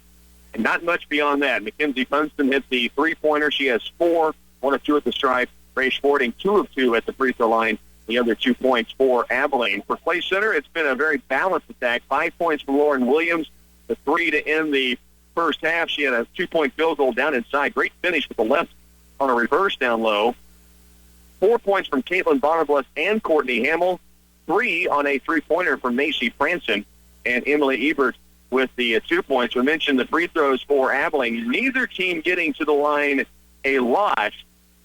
and not much beyond that. Mackenzie Funston hit the three-pointer. She has 4, 1 of 2 at the stripe, Ray Sporting 2 of 2 at the free throw line. The other 2 points for Abilene. For Clay Center, it's been a very balanced attack. 5 points for Lauren Williams, the 3 to end the first half. She had a 2-point field goal down inside. Great finish with the left on a reverse down low. 4 points from Caitlin Bonnerbless and Courtney Hamill. 3 on a three-pointer from Macy Franson and Emily Ebert with the 2 points. We mentioned the free throws for Abilene. Neither team getting to the line a lot,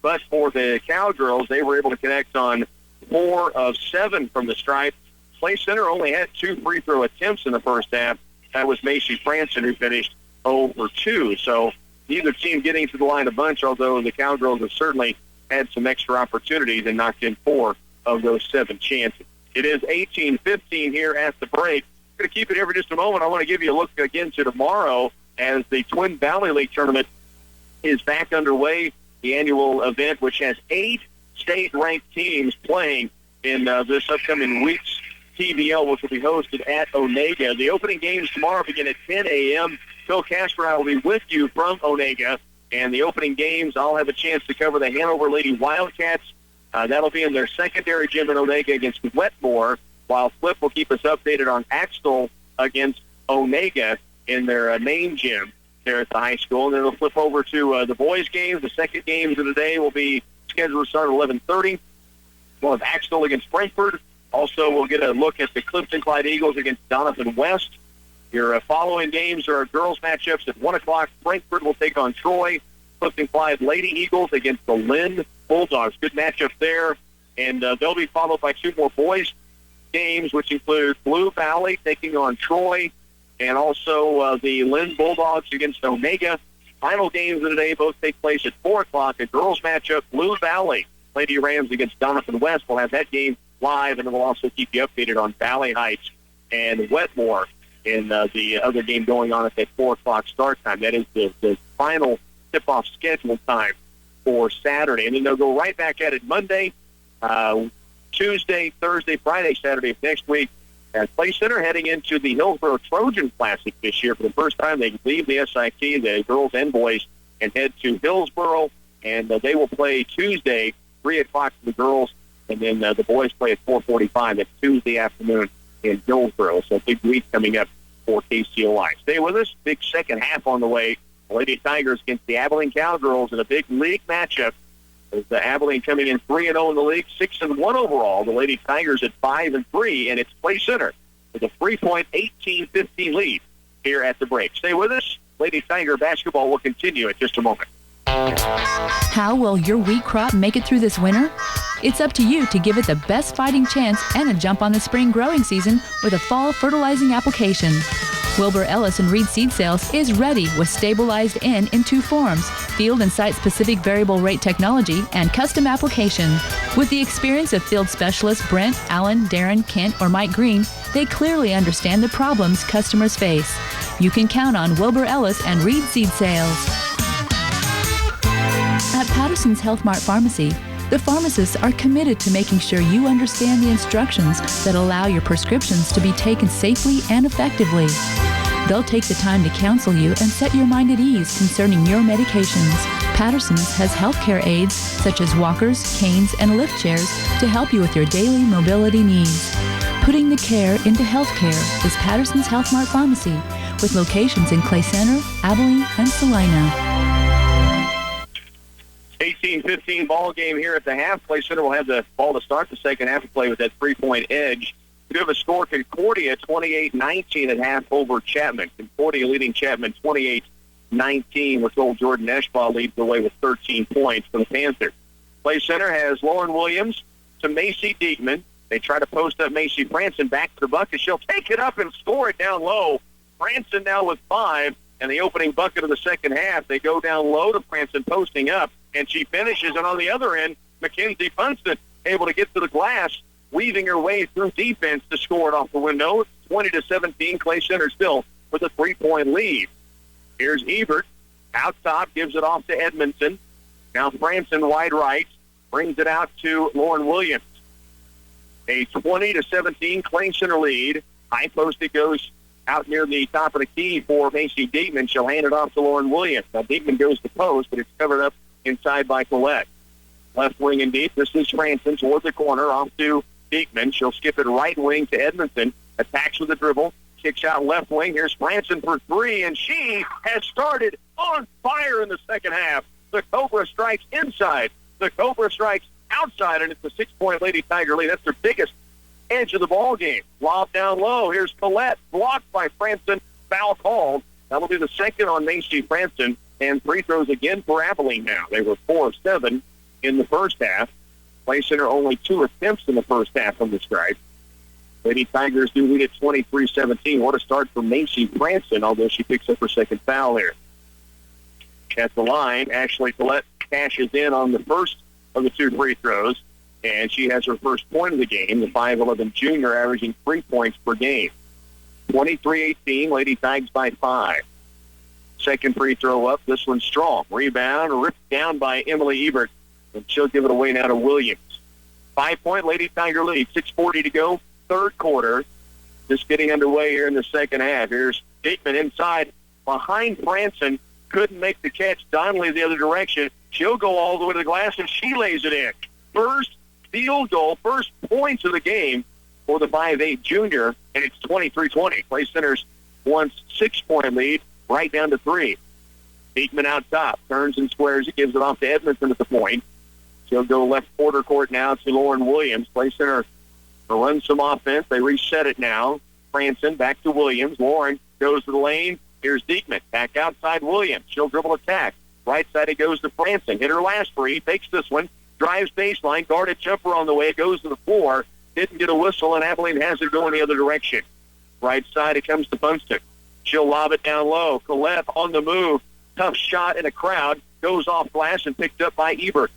but for the Cowgirls, they were able to connect on 4 of 7 from the stripe. Clay Center only had 2 free throw attempts in the first half. That was Macy Franson, who finished 0 for 2. So neither team getting to the line a bunch, although the Cowgirls have certainly had some extra opportunities and knocked in 4 of those 7 chances. It is 18-15 here at the break. I'm going to keep it here for just a moment. I want to give you a look again to tomorrow as the Twin Valley League tournament is back underway, the annual event, which has 8 state-ranked teams playing in this upcoming week's TVL, which will be hosted at Onega. The opening games tomorrow begin at 10 a.m. Phil Casper and I will be with you from Onega. And the opening games, I'll have a chance to cover the Hanover Lady Wildcats. That'll be in their secondary gym in Onega against Wetmore, while Flip will keep us updated on Axtell against Onega in their main gym there at the high school. And then we'll flip over to the boys' games. The second games of the day will be scheduled to start at 11:30. We'll have Axtell against Frankfurt. Also, we'll get a look at the Clifton Clyde Eagles against Doniphan West. Your following games are girls matchups at 1 o'clock. Frankfurt will take on Troy. Clifton Clyde Lady Eagles against the Lynn Bulldogs. Good matchup there. And they'll be followed by 2 more boys games, which include Blue Valley taking on Troy, and also the Lynn Bulldogs against Onega. Final games of the day both take place at 4 o'clock. A girls matchup, Blue Valley Lady Rams against Doniphan West. We'll have that game live, and then we'll also keep you updated on Valley Heights and Wetmore in the other game going on at that 4 o'clock start time. That is the final tip-off schedule time for Saturday. And then they'll go right back at it Monday, Tuesday, Thursday, Friday, Saturday of next week at Clay Center, heading into the Hillsborough Trojan Classic this year. For the first time, they leave the SIT, the girls and boys, and head to Hillsborough, and they will play Tuesday, 3 o'clock for the girls, and then the boys play at 4:45. That's Tuesday afternoon in Hillsborough. So a big week coming up for KCOI. Stay with us. Big second half on the way. The Lady Tigers against the Abilene Cowgirls in a big league matchup. As the Abilene coming in 3-0 in the league, 6-1 overall. The Lady Tigers at 5-3, and it's Clay Center with a 3-point 18-15 lead here at the break. Stay with us. Lady Tiger basketball will continue in just a moment. How will your wheat crop make it through this winter? It's up to you to give it the best fighting chance and a jump on the spring growing season with a fall fertilizing application. Wilbur Ellis and Reed Seed Sales is ready with stabilized in 2 forms, field and site-specific variable rate technology and custom application. With the experience of field specialists Brent, Allen, Darren, Kent, or Mike Green, they clearly understand the problems customers face. You can count on Wilbur Ellis and Reed Seed Sales. At Patterson's Health Mart Pharmacy, the pharmacists are committed to making sure you understand the instructions that allow your prescriptions to be taken safely and effectively. They'll take the time to counsel you and set your mind at ease concerning your medications. Patterson's has healthcare aids such as walkers, canes, and lift chairs to help you with your daily mobility needs. Putting the care into healthcare is Patterson's Health Mart Pharmacy, with locations in Clay Center, Abilene, and Salina. 18-15 ball game here at the half. Clay Center will have the ball to start the second half to play with that 3-point edge. We do have a score, Concordia 28-19 at half over Chapman. Concordia leading Chapman 28-19. We're told Jordan Eschbaugh leads the way with 13 points for the Panthers. Clay Center has Lauren Williams to Macy Diekman. They try to post up Macy Franson back to the bucket. She'll take it up and score it down low. Franson now with 5, and the opening bucket of the second half. They go down low to Franson posting up, and she finishes. And on the other end, Mackenzie Funston able to get to the glass, weaving her way through defense to score it off the window. 20-17, Clay Center still with a 3-point lead. Here's Ebert. Out top, gives it off to Edmondson. Now Franson wide right, brings it out to Lauren Williams. A 20-17 Clay Center lead. High post it goes out near the top of the key for Macy Diekman. She'll hand it off to Lauren Williams. Now Diekman goes to post, but it's covered up inside by Collette. Left wing and deep. This is Franson toward the corner, off to Beekman. She'll skip it right wing to Edmondson. Attacks with the dribble. Kicks out left wing. Here's Franson for three, and she has started on fire in the second half. The Cobra strikes inside. The Cobra strikes outside, and it's a 6-point Lady Tiger lead. That's their biggest edge of the ball game. Lob down low. Here's Collette, blocked by Franson. Foul called. That'll be the second on Macy Franson, and free throws again for Abilene now. They were 4 of 7 in the first half. Play Center only 2 attempts in the first half from the stripe. Lady Tigers do lead at 23-17. What a start for Macy Franson, although she picks up her second foul here. At the line, Ashley Collette cashes in on the first of the 2 free throws, and she has her first point of the game, the 5'11 junior, averaging 3 points per game. 23-18, Lady Tigers by 5. Second free throw up, this one's strong. Rebound, ripped down by Emily Ebert, and she'll give it away now to Williams. 5-point Lady Tiger lead, 6:40 to go, third quarter. Just getting underway here in the second half. Here's Beekman inside, behind Franson, couldn't make the catch. Donnelly the other direction. She'll go all the way to the glass, and she lays it in. First field goal, first points of the game for the 5'8 junior, and it's 23-20. Play Center's once 6-point lead, right down to 3. Beekman out top, turns and squares it, gives it off to Edmondson at the point. She'll go left quarter court now to Lauren Williams. Play Center will run some offense. They reset it now. Franson back to Williams. Lauren goes to the lane. Here's Beekman. Back outside Williams. She'll dribble attack. Right side it goes to Franson. Hit her last free. Takes this one. Drives baseline. Guarded jumper on the way. It goes to the floor. Didn't get a whistle, and Abilene has it going the other direction. Right side it comes to Funston. She'll lob it down low. Collette on the move. Tough shot in a crowd. Goes off glass and picked up by Ebert.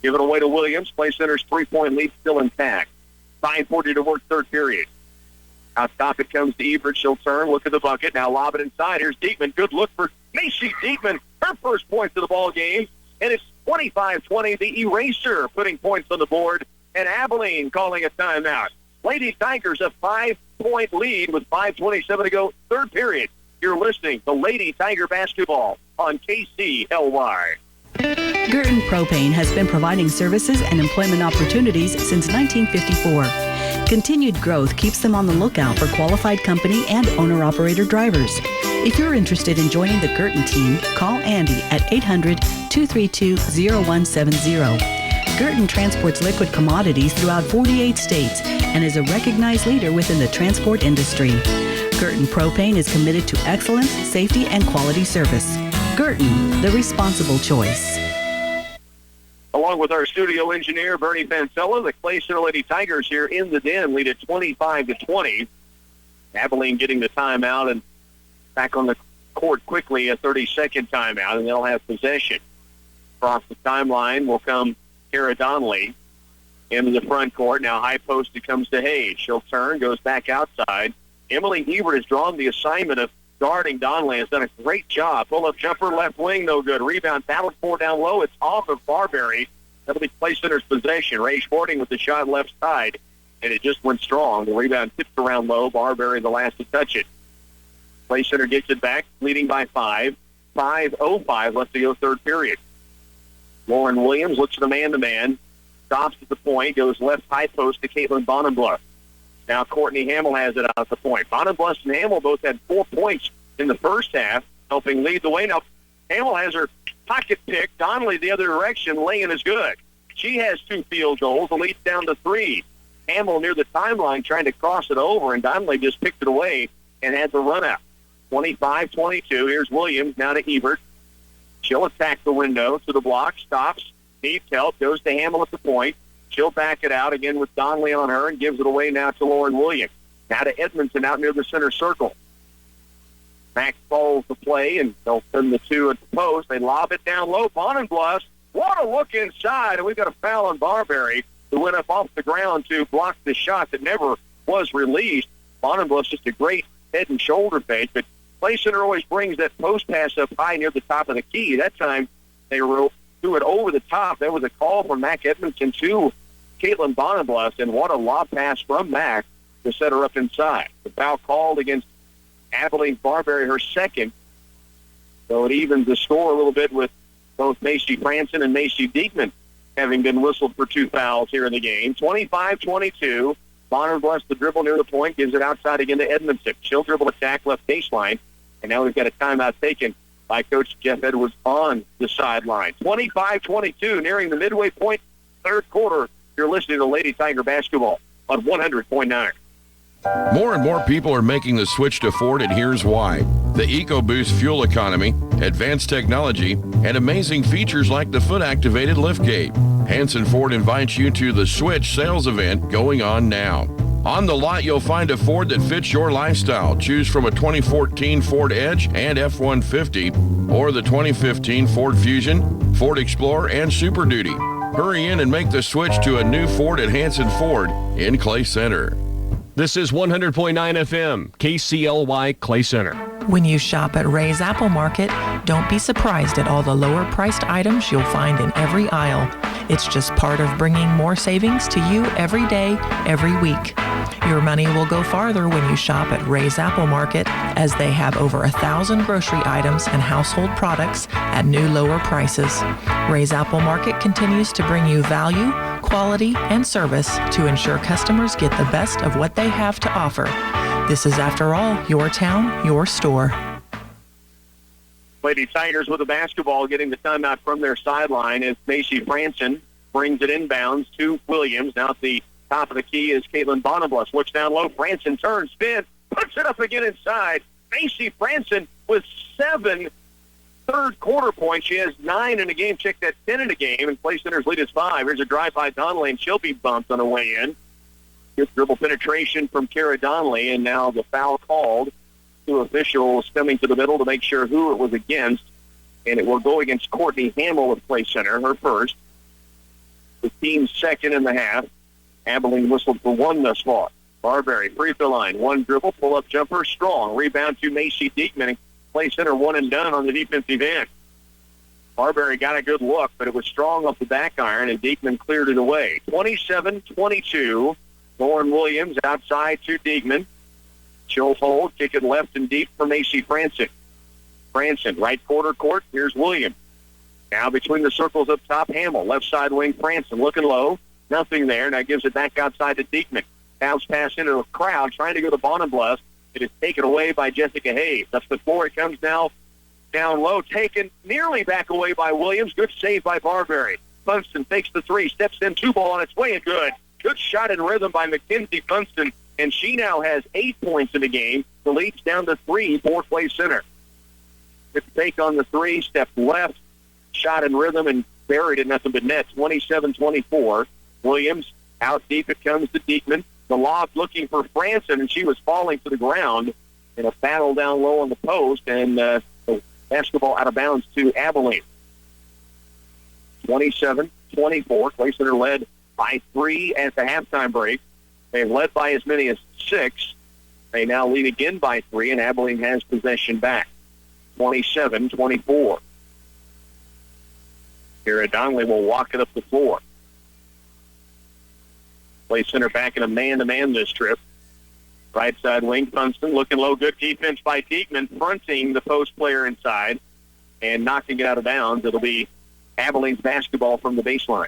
Give it away to Williams. Play Center's 3-point lead still intact. 5:40 to work, third period. Out top it comes to Ebert. She'll turn, look at the bucket. Now lob it inside. Here's Diekman. Good look for Macy Diekman. Her first points of the ball game. And it's 25-20, the eraser putting points on the board. And Abilene calling a timeout. Lady Tigers a 5-point lead with 5:27 to go, third period. You're listening to Lady Tiger Basketball on KCLY. Girton Propane has been providing services and employment opportunities since 1954. Continued growth keeps them on the lookout for qualified company and owner-operator drivers. If you're interested in joining the Girton team, call Andy at 800-232-0170. Girton transports liquid commodities throughout 48 states and is a recognized leader within the transport industry. Girton Propane is committed to excellence, safety, and quality service. Girton, the responsible choice. Along with our studio engineer, Bernie Pancella, the Clay Center Lady Tigers here in the den lead at 25-20. Abilene getting the timeout and back on the court quickly, a 30-second timeout, and they'll have possession. Across the timeline will come Kara Donnelly into the front court. Now high post it comes to Hayes. She'll turn, goes back outside. Emily Hebert has drawn the assignment of guarding Donnelly. Has done a great job. Pull-up jumper, left wing, no good. Rebound, battled for down low. It's off of Barberry. That'll be Play Center's possession. Ray Sporting with the shot left side, and it just went strong. The rebound tipped around low. Barberry the last to touch it. Play Center gets it back, leading by 5. 5:05 left to go, third period. Lauren Williams looks at the man-to-man. Stops at the point, goes left high post to Caitlin Bonenbluth. Now Courtney Hamill has it out at the point. Bonenbluth and Hamill both had 4 points in the first half, helping lead the way. Now Hamill has her pocket pick. Donnelly the other direction, laying is good. She has 2 field goals. The lead's down to 3. Hamill near the timeline trying to cross it over, and Donnelly just picked it away and had the run out. 25-22. Here's Williams now to Ebert. She'll attack the window to the block, stops, needs help, goes to Hamill at the point. She'll back it out again with Donnelly on her and gives it away now to Lauren Williams. Now to Edmondson out near the center circle. Max follows the play, and they'll send the 2 at the post. They lob it down low. Bonenbluth, what a look inside, and we've got a foul on Barberry, who went up off the ground to block the shot that never was released. Bonenbluth's just a great head and shoulder fake, but Play Center always brings that post pass up high near the top of the key. That time they threw it over the top. There was a call from Mac Edmondson to Caitlin Bonenbluth, and what a lob pass from Mac to set her up inside. The foul called against Abilene Barberry, her second. So it evens the score a little bit with Both Macy Franson and Macy Diekman having been whistled for 2 fouls here in the game. 25-22. Bonner blessed the dribble near the point, gives it outside again to Edmondson. She'll dribble attack left baseline, and now we've got a timeout taken by Coach Jeff Edwards on the sideline. 25-22, nearing the midway point, third quarter. You're listening to Lady Tiger basketball on 100.9. More and more people are making the switch to Ford, and here's why. The EcoBoost fuel economy, advanced technology, and amazing features like the foot-activated liftgate. Hanson Ford invites you to the Switch sales event going on now. On the lot, you'll find a Ford that fits your lifestyle. Choose from a 2014 Ford Edge and F-150, or the 2015 Ford Fusion, Ford Explorer, and Super Duty. Hurry in and make the switch to a new Ford at Hanson Ford in Clay Center. This is 100.9 FM, KCLY Clay Center. When you shop at Ray's Apple Market, don't be surprised at all the lower-priced items you'll find in every aisle. It's just part of bringing more savings to you every day, every week. Your money will go farther when you shop at Ray's Apple Market, as they have over 1,000 grocery items and household products at new lower prices. Ray's Apple Market continues to bring you value, quality, and service to ensure customers get the best of what they have to offer. This is, after all, your town, your store. Lady Tigers with the basketball, getting the timeout from their sideline as Macy Franson brings it inbounds to Williams. Now at the top of the key is Caitlin Bonneblus. Looks down low. Franson turns, spins, puts it up again inside. Macy Franson with 7 third-quarter points. She has 9 in a game. Check that, 10 in a game. And Clay Center's lead is 5. Here's a drive by Donnelly, and she'll be bumped on the way in. Good dribble penetration from Kara Donnelly, and now the foul called. 2 officials coming to the middle to make sure who it was against, and it will go against Courtney Hamill of Clay Center, her first. The team's second in the half. Abilene whistled for 1 thus far. Barberry, free throw line, 1 dribble, pull-up jumper, strong. Rebound to Macy Diekman, and Clay Center 1 and done on the defensive end. Barberry got a good look, but it was strong off the back iron, and Diekman cleared it away. 27-22. Lauren Williams outside to Diekman. She'll hold, kick it left and deep for Macy Franson. Franson, right quarter court. Here's Williams. Now between the circles up top, Hamill. Left side wing, Franson. Looking low. Nothing there. Now gives it back outside to Diekman. Bounce pass into a crowd, trying to go to Bonneblus. It is taken away by Jessica Hayes. That's the floor. It comes now down low. Taken nearly back away by Williams. Good save by Barberry. Funston takes the 3. Steps in, 2 ball on its way, and good. Good shot in rhythm by Mackenzie Funston. And she now has 8 points in the game. The lead's down to 3 for Clay Center. Good take on the 3, step left, shot in rhythm, and buried it, nothing but net. 27-24. Williams out deep. It comes to Diekman. The lob looking for Franson, and she was falling to the ground in a battle down low on the post, and the basketball out of bounds to Abilene. 27-24. Clay Center led by 3 at the halftime break. They've led by as many as 6. They now lead again by 3, and Abilene has possession back. 27-24. Kara Donnelly will walk it up the floor. Clay Center back in a man-to-man this trip. Right side wing, Funston looking low. Good defense by Diekman, fronting the post player inside and knocking it out of bounds. It'll be Abilene's basketball from the baseline.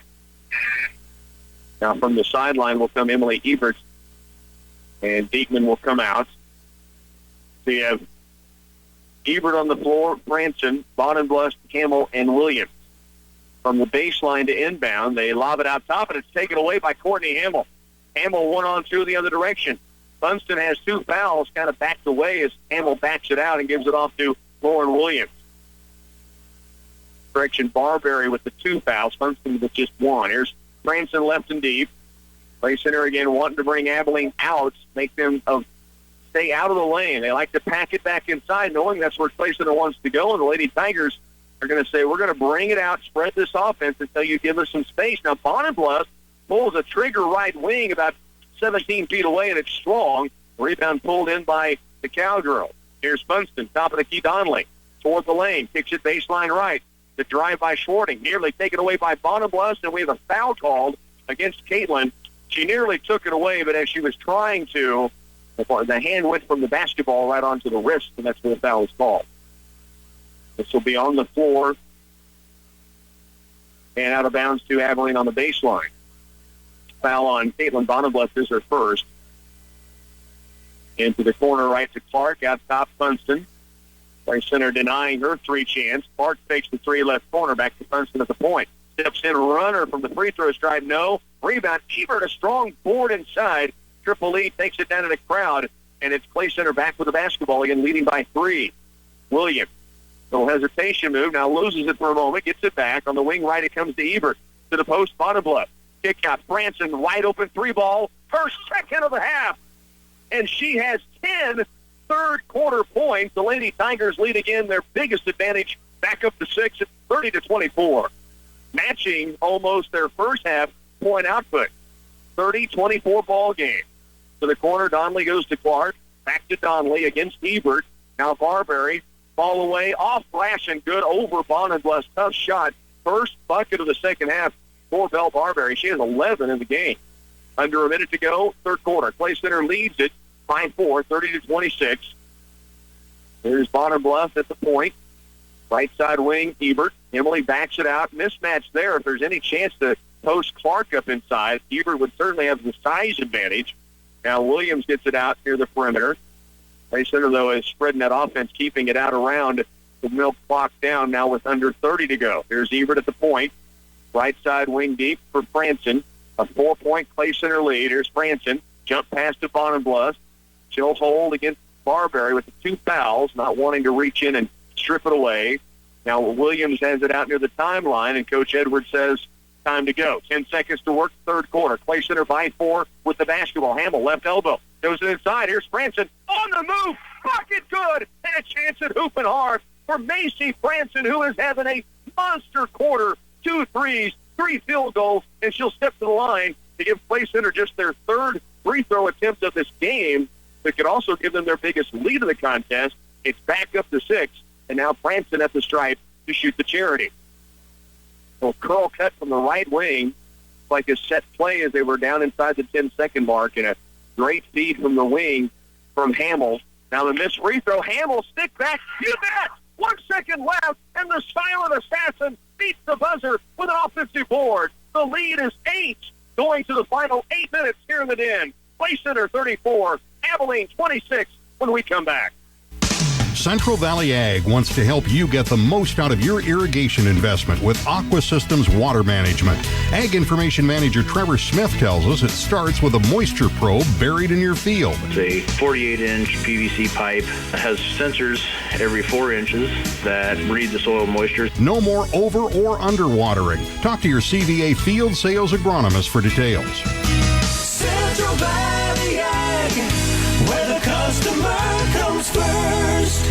Now from the sideline will come Emily Ebert, and Diekman will come out. So you have Ebert on the floor, Franson, Bonneblus, Hamill, and Williams. From the baseline to inbound, they lob it out top, and it's taken away by Courtney Hamill. Hamill 1-on-2 the other direction. Funston has 2 fouls, kind of backed away as Hamill backs it out and gives it off to Lauren Williams. Correction, Barberry with the 2 fouls, Funston with just 1. Here's Franson left and deep. Clay Center again wanting to bring Abilene out, make them stay out of the lane. They like to pack it back inside, knowing that's where Clay Center wants to go. And the Lady Tigers are going to say, we're going to bring it out, spread this offense until you give us some space. Now, Bonneblus pulls a trigger right wing about 17 feet away, and it's strong. Rebound pulled in by the Cowgirls. Here's Funston, top of the key, Donnelly. Toward the lane, kicks it baseline right. The drive by Schwarting, nearly taken away by Bonneblus, and we have a foul called against Caitlin. She nearly took it away, but as she was trying to, the hand went from the basketball right onto the wrist, and that's where the foul is called. This will be on the floor And out of bounds to Abilene on the baseline. Foul on Caitlin Bonnebleth is her first. Into the corner right to Clark. Out top, Funston. Play center denying her three chance. Clark takes the three left corner. Back to Funston at the point. Steps in runner from the free throw stripe. No. Rebound. Ebert, a strong board inside. Triple E takes it down to the crowd. And it's Clay Center back with the basketball again, leading by 3. Williams. Little hesitation move. Now loses it for a moment. Gets it back. On the wing right, it comes to Ebert. To the post, Bonnebleth. Kick out. Franson, wide open 3-ball. First second of the half. And she has 10 third-quarter points. The Lady Tigers lead again, their biggest advantage, back up to 6 at 30-24. Matching almost their first half point output. 30-24 ball game. To the corner, Donnelly goes to Clark. Back to Donnelly against Ebert. Now Barberry. Ball away, off flash and good over Bonnebleth's tough shot. First bucket of the second half for Belle Barberry. She has 11 in the game. Under a minute to go, third quarter. Clay Center leads it 5-4, 30-26. There's Bonnebleth at the point. Right side wing, Ebert. Emily backs it out. Mismatch there. If there's any chance to post Clark up inside, Ebert would certainly have the size advantage. Now Williams gets it out near the perimeter. Clay Center, though, is spreading that offense, keeping it out around the milk clock down now with under 30 to go. Here's Ebert at the point. Right side wing deep for Franson. A 4-point Clay Center lead. Here's Franson. Jump pass to Bonnebleth. She'll hold against Barberry with the 2 fouls, not wanting to reach in and strip it away. Now Williams has it out near the timeline, and Coach Edwards says, time to go. 10 seconds to work, third quarter. Clay Center by 4 with the basketball. Hamill, left elbow. Goes inside. Here's Franson on the move. Bucket good. And a chance at hooping hard for Macy Franson, who is having a monster quarter. 2 threes, 3 field goals, and she'll step to the line to give Clay Center just their third free throw attempt of this game. That could also give them their biggest lead of the contest. It's back up to 6, and now Franson at the stripe to shoot the charity. So curl cut from the right wing, like a set play as they were down inside the 10-second mark, and a great feed from the wing from Hamill. Now the missed free throw. Hamill stick back. You bet. 1 second left, and the silent assassin beats the buzzer with an offensive board. The lead is 8 going to the final 8 minutes here in the Den. Clay Center 34, Abilene 26 when we come back. Central Valley Ag wants to help you get the most out of your irrigation investment with Aqua Systems Water Management. Ag Information Manager Trevor Smith tells us it starts with a moisture probe buried in your field. It's a 48-inch PVC pipe that has sensors every 4 inches that read the soil moisture. No more over or under watering. Talk to your CVA field sales agronomist for details. Central Valley Ag, where the customer comes first.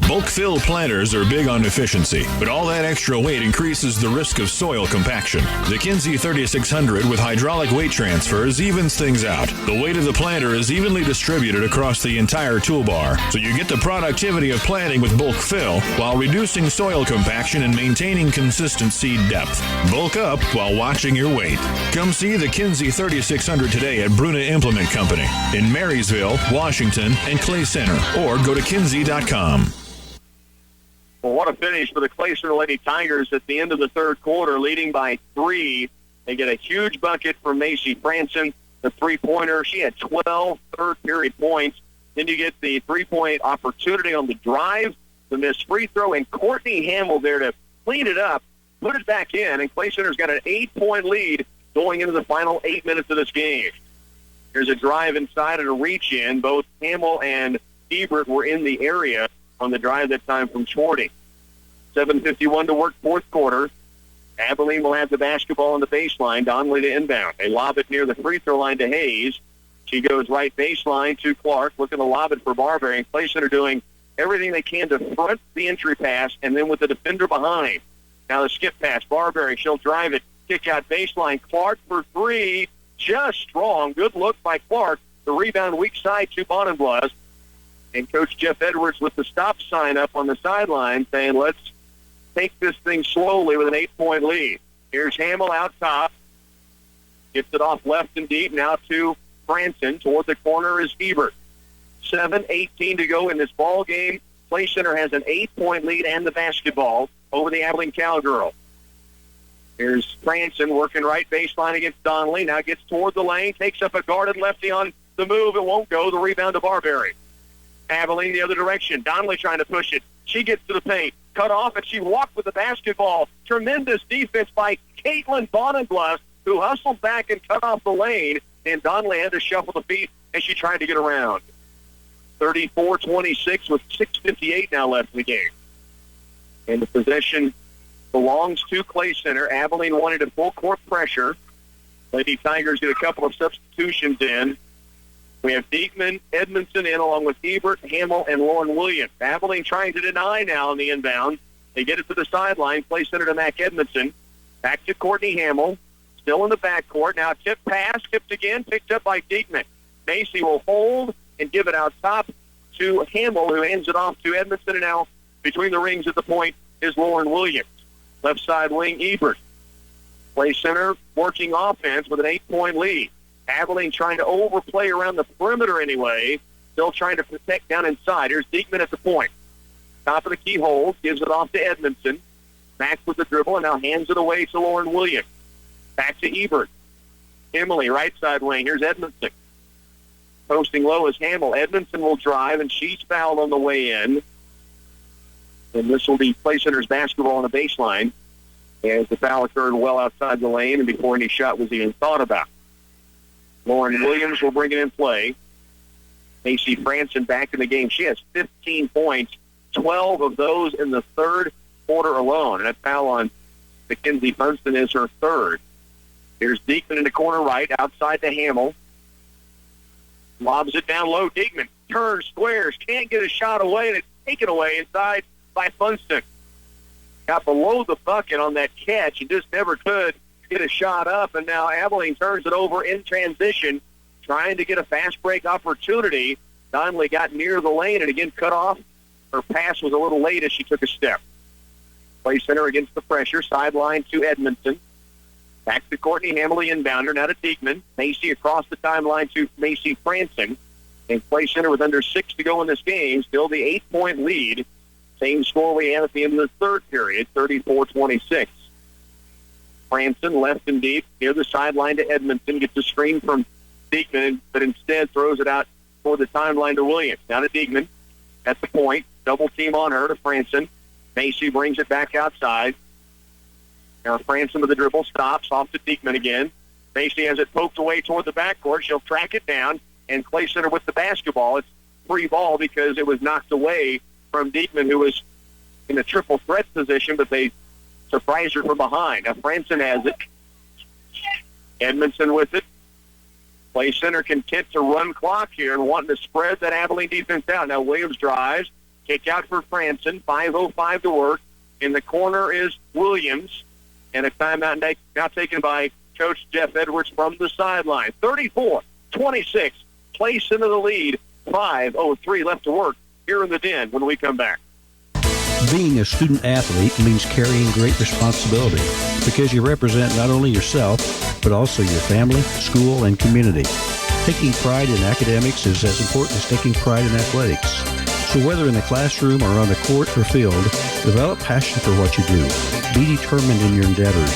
Bulk fill planters are big on efficiency, but all that extra weight increases the risk of soil compaction. The Kinsey 3600 with hydraulic weight transfers evens things out. The weight of the planter is evenly distributed across the entire toolbar, so you get the productivity of planting with bulk fill while reducing soil compaction and maintaining consistent seed depth. Bulk up while watching your weight. Come see the Kinsey 3600 today at Bruna Implement Company in Marysville, Washington, and Clay Center, or go to kinsey.com. Well, what a finish for the Clay Center Lady Tigers at the end of the third quarter, leading by 3. They get a huge bucket from Macy Franson, the three-pointer. She had 12 third-period points. Then you get the three-point opportunity on the drive, the missed free throw, and Courtney Hamill there to clean it up, put it back in, and Clay Center's got an 8-point lead going into the final 8 minutes of this game. Here's a drive inside and a reach-in. Both Hamill and Ebert were in the area on the drive that time from Schwarting. 7:51 to work, fourth quarter. Abilene will have the basketball on the baseline. Donnelly to inbound. They lob it near the free throw line to Hayes. She goes right baseline to Clark, looking to lob it for Barberry. And Clay Center doing everything they can to front the entry pass, and then with the defender behind. Now the skip pass. Barberry, she'll drive it. Kick out baseline. Clark for 3. Just strong. Good look by Clark. The rebound weak side to Bonnebleth. And Coach Jeff Edwards with the stop sign up on the sideline saying, let's take this thing slowly with an 8-point lead. Here's Hamill out top. Gets it off left and deep. Now to Franson. Toward the corner is Ebert. 7:18 to go in this ball game. Clay Center has an 8-point lead and the basketball over the Abilene Cowgirls. Here's Franson working right baseline against Donnelly. Now gets toward the lane, takes up a guarded lefty on the move. It won't go. The rebound to Barberry. Abilene the other direction. Donnelly trying to push it. She gets to the paint. Cut off, and she walked with the basketball. Tremendous defense by Caitlin Bonenglass, who hustled back and cut off the lane. And Donnelly had to shuffle the feet, and she tried to get around. 34-26 with 6:58 now left in the game. And the possession belongs to Clay Center. Abilene wanted a full court pressure. Lady Tigers get a couple of substitutions in. We have Diekman, Edmondson in along with Ebert, Hamill, and Lauren Williams. Abilene trying to deny now on the inbound. They get it to the sideline. Play center to Mac Edmondson. Back to Courtney Hamill. Still in the backcourt. Now tip pass. Tipped again. Picked up by Diekman. Macy will hold and give it out top to Hamill, who hands it off to Edmondson. And now between the rings at the point is Lauren Williams. Left side wing, Ebert. Play center working offense with an 8-point lead. Abilene trying to overplay around the perimeter anyway. Still trying to protect down inside. Here's Diekman at the point. Top of the key hold. Gives it off to Edmondson. Max with the dribble and now hands it away to Lauren Williams. Back to Ebert. Emily, right side wing. Here's Edmondson. Posting low is Hamill. Edmondson will drive, and she's fouled on the way in. And this will be Play Center's basketball on the baseline as the foul occurred well outside the lane and before any shot was even thought about. Lauren Williams will bring it in play. Macy Franson back in the game. She has 15 points, 12 of those in the third quarter alone. And that foul on Mackenzie Funston is her third. Here's Diekman in the corner right, outside to Hamill. Lobs it down low. Diekman turns, squares, can't get a shot away, and it's taken away inside by Funston. Got below the bucket on that catch and just never could get a shot up, and now Abilene turns it over in transition, trying to get a fast break opportunity. Donnelly got near the lane and again cut off. Her pass was a little late as she took a step. Play center against the pressure, sideline to Edmondson. Back to Courtney Hamill, inbounder, now to Diekman. Macy across the timeline to Macy Franson. And Play center with under 6 to go in this game, still the 8-point lead. Same score we had at the end of the third period, 34-26. Franson left and deep near the sideline to Edmondson, gets a screen from Diekman, but instead throws it out for the timeline to Williams. Now to Diekman at the point, double team on her to Franson. Macy brings it back outside. Now Franson with the dribble stops off to Diekman again. Macy has it poked away toward the backcourt. She'll track it down, and Clay Center with the basketball. It's free ball because it was knocked away from Diekman, who was in a triple threat position, but they surprised her from behind. Now Franson has it. Edmondson with it. Play center content to run clock here and wanting to spread that Abilene defense out. Now Williams drives. Kick out for Franson. 5:05 to work. In the corner is Williams. And a timeout now taken by Coach Jeff Edwards from the sideline. 34-26. Play Center the lead. 5:03 left to work here in the Den when we come back. Being a student athlete means carrying great responsibility because you represent not only yourself, but also your family, school, and community. Taking pride in academics is as important as taking pride in athletics. So whether in the classroom or on the court or field, develop passion for what you do. Be determined in your endeavors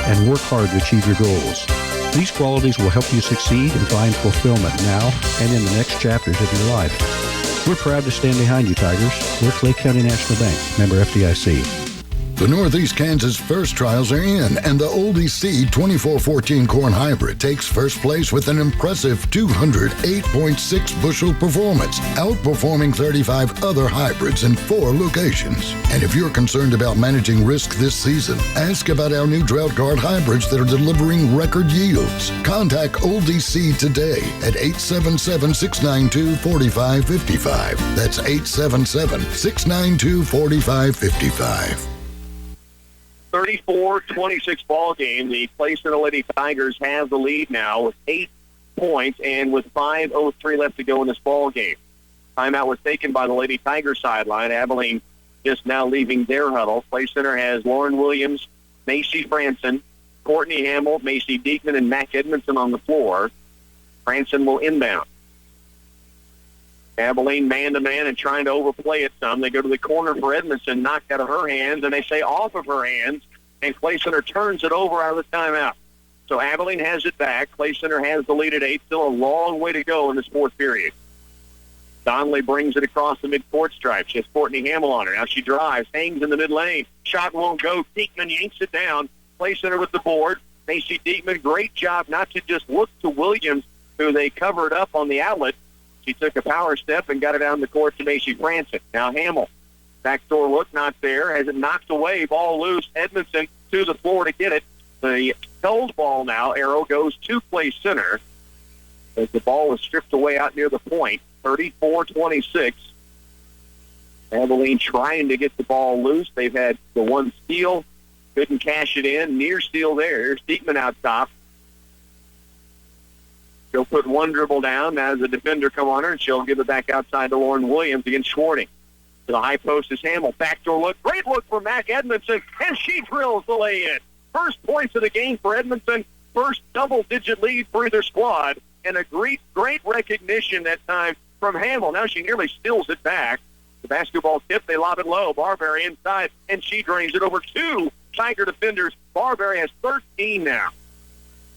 and work hard to achieve your goals. These qualities will help you succeed and find fulfillment now and in the next chapters of your life. We're proud to stand behind you, Tigers. We're Clay County National Bank, member FDIC. The Northeast Kansas First Trials are in, and the Oldie Seed 2414 Corn Hybrid takes first place with an impressive 208.6 bushel performance, outperforming 35 other hybrids in 4 locations. And if you're concerned about managing risk this season, ask about our new Drought Guard hybrids that are delivering record yields. Contact Oldie Seed today at 877-692-4555. That's 877-692-4555. 34-26 ball game. The Clay Center Lady Tigers have the lead now with 8 points and with 5:03 left to go in this ball game. Timeout was taken by the Lady Tigers sideline. Abilene just now leaving their huddle. Clay Center has Lauren Williams, Macy Franson, Courtney Hamill, Macy Diekman, and Mac Edmondson on the floor. Franson will inbound. Abilene man-to-man and trying to overplay it some. They go to the corner for Edmondson, knocked out of her hands, and they say off of her hands. and Clay Center turns it over out of the timeout. So Abilene has it back. Clay Center has the lead at 8. Still a long way to go in this fourth period. Donnelly brings it across the midcourt stripe. She has Courtney Hamill on her. Now she drives, hangs in the mid lane. Shot won't go. Diekman yanks it down. Clay Center with the board. Macy Diekman, great job not to just look to Williams, who they covered up on the outlet. She took a power step and got it down the court to Macy Franson. Now Hamill. Backdoor look not there. Has it knocked away. Ball loose. Edmondson to the floor to get it. The held ball now, arrow, goes to Clay Center as the ball was stripped away out near the point. 34-26. Abilene trying to get the ball loose. They've had the one steal. Couldn't cash it in. Near steal there. Here's Diekman out top. She'll put one dribble down. Now as the defender come on her, and she'll give it back outside to Lauren Williams against Schwarting. To the high post is Hamill. Backdoor look. Great look for Mac Edmondson, and she drills the lay-in. First points of the game for Edmondson. First double-digit lead for either squad. And a great recognition that time from Hamill. Now she nearly steals it back. The basketball tip, they lob it low. Barberry inside, and she drains it over two Tiger defenders. Barberry has 13 now.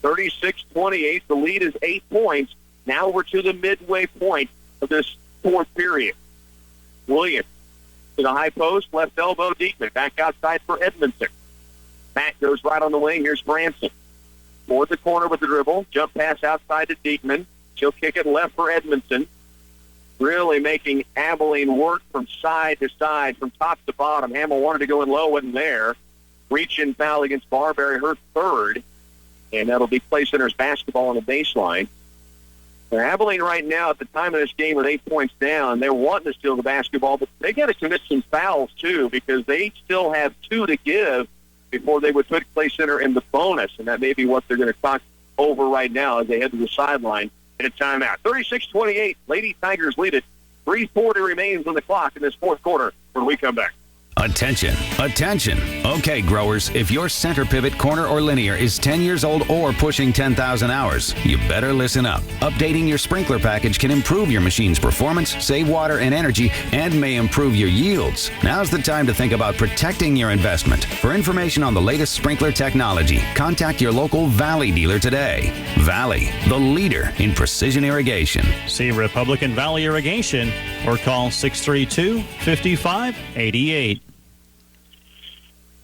36-28. The lead is 8 points. Now we're to the midway point of this fourth period. Williams to the high post, left elbow, Diekman. Back outside for Edmondson. Matt goes right on the wing. Here's Branson. Toward the corner with the dribble. Jump pass outside to Diekman. She'll kick it left for Edmondson. Really making Abilene work from side to side, from top to bottom. Hamill wanted to go in low, wasn't there. Reach-in foul against Barberry, her third. And that'll be Clay Center's basketball on the baseline. So Abilene right now at the time of this game with 8 points down, they're wanting to steal the basketball, but they got to commit some fouls too because they still have 2 to give before they would put Clay Center in the bonus, and that may be what they're going to talk over right now as they head to the sideline in a timeout. 36-28, Lady Tigers lead it. 3:40 remains on the clock in this fourth quarter when we come back. Attention, attention. Okay, growers, if your center pivot, corner, or linear is 10 years old or pushing 10,000 hours, you better listen up. Updating your sprinkler package can improve your machine's performance, save water and energy, and may improve your yields. Now's the time to think about protecting your investment. For information on the latest sprinkler technology, contact your local Valley dealer today. Valley, the leader in precision irrigation. See Republican Valley Irrigation or call 632-5588.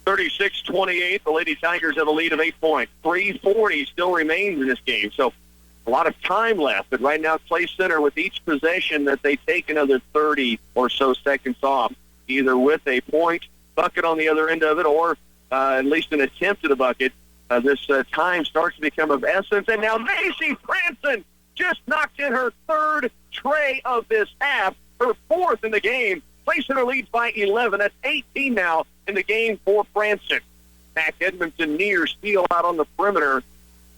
36-28, the Lady Tigers have a lead of 8 points. 3:40 still remains in this game, so a lot of time left. But right now, Clay Center, with each possession that they take another 30 or so seconds off, either with a point bucket on the other end of it or at least an attempt at a bucket, this time starts to become of essence. And now Macy Franson just knocked in her third tray of this half, her fourth in the game. Clay Center leads by 11. That's 18 now in the game for Franson. Mac Edmondson near steal out on the perimeter.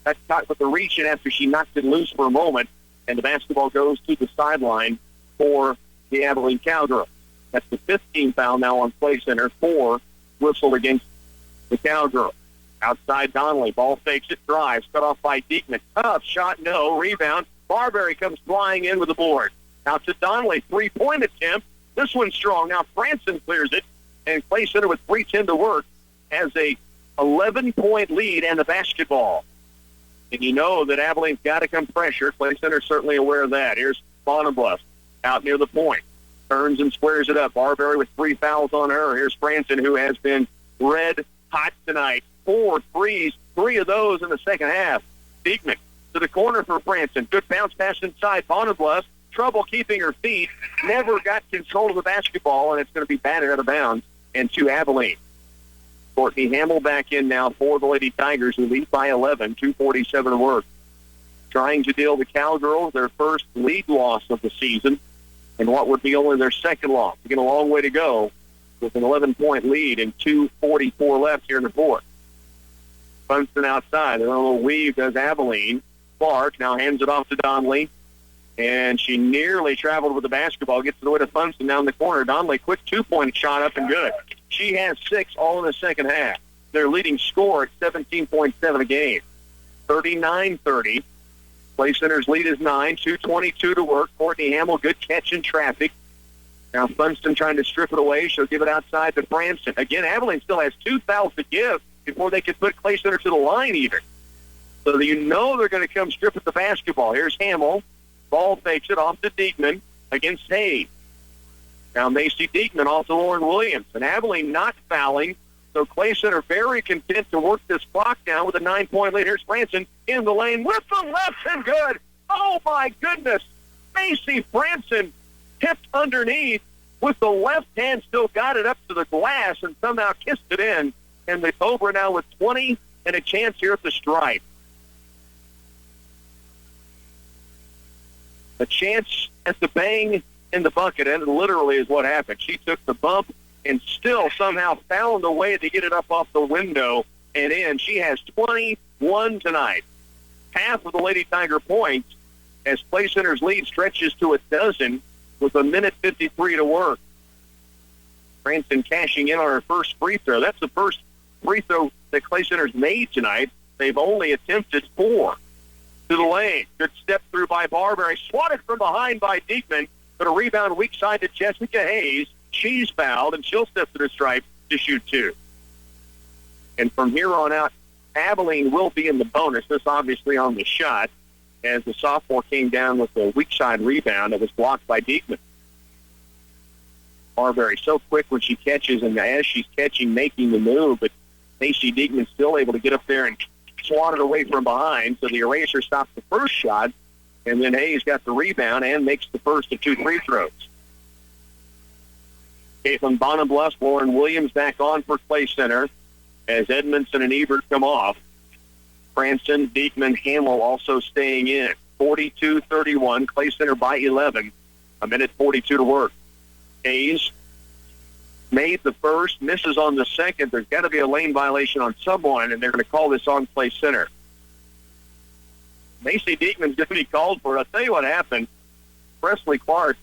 That's caught with the reach in after she knocked it loose for a moment. And the basketball goes to the sideline for the Abilene Cowgirls. That's the 15th foul now on Clay Center. 4 whistled against the Cowgirls. Outside Donnelly. Ball fakes it, drives. Cut off by Diekman. Tough shot, no. Rebound. Barberry comes flying in with the board. Out to Donnelly. 3-point attempt. This one's strong. Now Franson clears it. And Clay Center with 3:10 to work has a 11-point lead and the basketball. And you know that Abilene's got to come pressure. Clay Center's certainly aware of that. Here's Bonabluff out near the point. Turns and squares it up. Barberry with 3 fouls on her. Here's Franson, who has been red hot tonight. 4 threes, 3 of those in the second half. Diekman to the corner for Franson. Good bounce pass inside. Bonabluff, trouble keeping her feet. Never got control of the basketball, and it's going to be batted out of bounds. And to Abilene. Courtney Hamill back in now for the Lady Tigers, who lead by 11, 2:47 to work. Trying to deal the Cowgirls their first league loss of the season, and what would be only their second loss. They get a long way to go with an 11-point lead and 2:44 left here in the fourth. Funston outside. They're on a little weave does Abilene. Clark now hands it off to Donnelly. And she nearly traveled with the basketball, gets it away to Funston down the corner. Donnelly, quick 2-point shot up and good. She has 6 all in the second half. Their leading score at 17.7 a game. 39-30. Clay Center's lead is 9, 2:22 to work. Courtney Hamill, good catch in traffic. Now Funston trying to strip it away. She'll give it outside to Franson. Again, Abilene still has 2 fouls to give. before they could put Clay Center to the line even. So you know they're going to come strip at the basketball. Here's Hamill. Ball fakes it off to Diekman against Hayes. Now Macy Diekman off to Lauren Williams. And Abilene not fouling. So Clay Center very content to work this clock down with a 9-point lead. Here's Franson in the lane with the left and good. Oh, my goodness. Macy Franson tipped underneath with the left hand, still got it up to the glass and somehow kissed it in. And the Cobra now with 20 and a chance here at the stripe. A chance at the bang in the bucket, and literally is what happened. She took the bump and still somehow found a way to get it up off the window and in. She has 21 tonight. Half of the Lady Tiger points as Clay Center's lead stretches to a dozen with a minute 53 to work. Franson cashing in on her first free throw. That's the first free throw that Clay Center's made tonight. They've only attempted 4. To the lane. Good step through by Barberry. Swatted from behind by Diekman, but a rebound weak side to Jessica Hayes. She's fouled, and she'll step to the stripe to shoot 2. And from here on out, Abilene will be in the bonus. This obviously on the shot, as the sophomore came down with a weak side rebound that was blocked by Diekman. Barberry so quick when she catches, and as she's catching, making the move, but Macy Diekman still able to get up there and swatted away from behind, so the eraser stops the first shot, and then Hayes got the rebound and makes the first of 2 free throws. Caitlin Bonenblust, Lauren Williams back on for Clay Center as Edmondson and Ebert come off. Franson, Diekman, Hamill also staying in. 42-31, Clay Center by 11. A minute 42 to work. Hayes made the first, misses on the second. There's got to be a lane violation on someone, and they're going to call this on Clay Center. Macy Diekman's going to be called for it. I'll tell you what happened. Presley Clark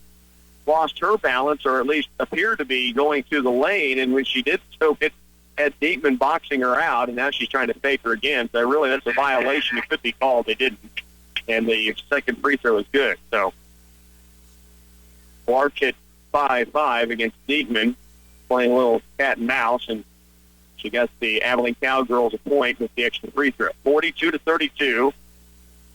lost her balance, or at least appeared to be going to the lane, and when she did so, it had Diekman boxing her out, and now she's trying to fake her again. So really, that's a violation. It could be called. They didn't. And the second free throw is good. So Clark hit 5-5 against Diekman, playing a little cat and mouse, and she got the Abilene Cowgirls a point with the extra free throw. 42-32.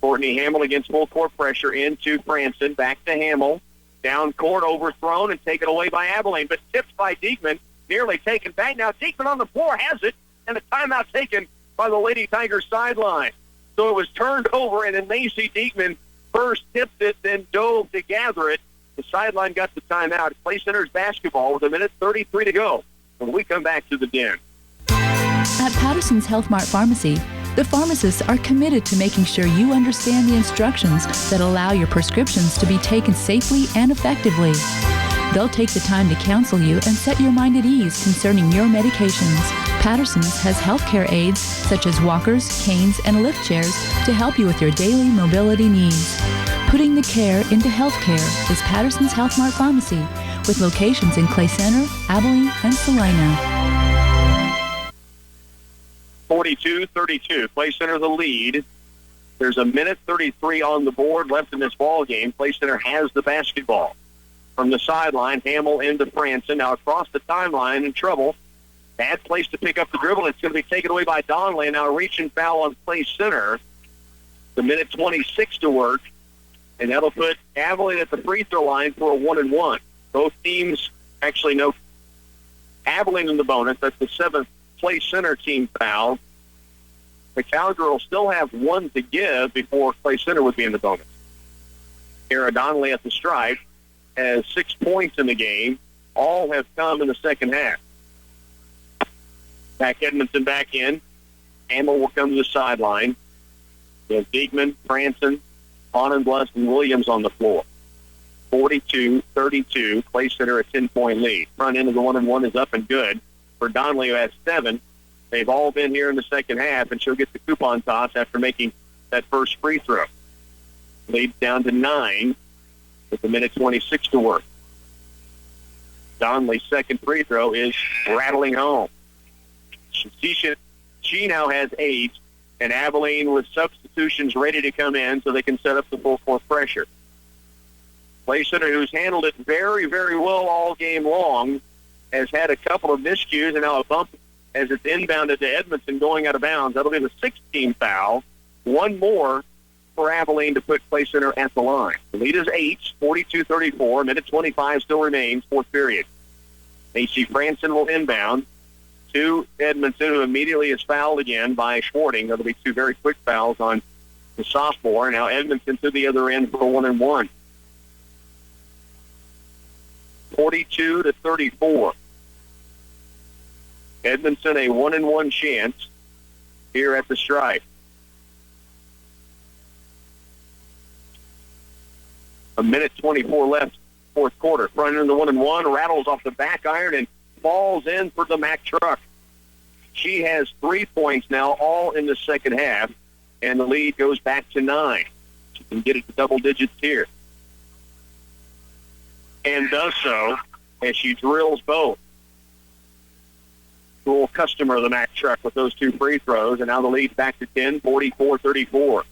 Courtney Hamill against full court pressure into Franson. Back to Hamill. Down court, overthrown and taken away by Abilene, but tipped by Diekman. Nearly taken back. Now Diekman on the floor has it, and a timeout taken by the Lady Tigers sideline. So it was turned over, and then Macy Diekman first tipped it, then dove to gather it. The sideline got the timeout. Clay Center's basketball with a minute 33 to go when we come back to the Den. At Patterson's Health Mart Pharmacy, the pharmacists are committed to making sure you understand the instructions that allow your prescriptions to be taken safely and effectively. They'll take the time to counsel you and set your mind at ease concerning your medications. Patterson's has healthcare aids such as walkers, canes, and lift chairs to help you with your daily mobility needs. Putting the care into healthcare is Patterson's Health Mart Pharmacy, with locations in Clay Center, Abilene, and Salina. 42-32. Clay Center the lead. There's a minute 33 on the board left in this ball game. Clay Center has the basketball. From the sideline, Hamill into Franson. Now across the timeline in trouble. Bad place to pick up the dribble. It's going to be taken away by Donnelly. Now a reach and foul on Clay Center. The minute 26 to work. And that'll put Abilene at the free throw line for a 1-and-1. Both teams actually know Abilene in the bonus. That's the 7th Clay Center team foul. The Cowgirls still have 1 to give before Clay Center would be in the bonus. Kara Donnelly at the stripe has 6 points in the game. All have come in the second half. Back Edmondson back in. Hamill will come to the sideline. There's Diekman, Franson, Bonenblust, and Williams on the floor. 42-32. Clay Center a 10-point lead. Front end of the 1-and-1 is up and good for Donnelly, who has 7. They've all been here in the second half, and she'll get the coupon toss after making that first free throw. Leads down to 9 with a minute 26 to work. Donnelly's second free throw is rattling home. She now has 8, and Abilene with substitutions ready to come in so they can set up the full court pressure. Clay Center, who's handled it very, very well all game long, has had a couple of miscues and now a bump as it's inbounded to Edmondson going out of bounds. That'll be the 16th foul. One more for Abilene to put Clay Center at the line. The lead is 8, 42-34. Minute 25 still remains, fourth period. Macy Franson will inbound to Edmondson, who immediately is fouled again by Schwarting. That'll be two very quick fouls on the sophomore. Now Edmondson to the other end for a 1-and-1. 42-34. Edmondson a 1-and-1 chance here at the stripe. A minute 24 left, fourth quarter. Front end of the 1-and-1, rattles off the back iron and falls in for the Mack truck. She has 3 points now, all in the second half, and the lead goes back to 9. She can get it to double digits here. And does so as she drills both. Cool customer of the Mack truck with those two free throws, and now the lead's back to 10, 44-34.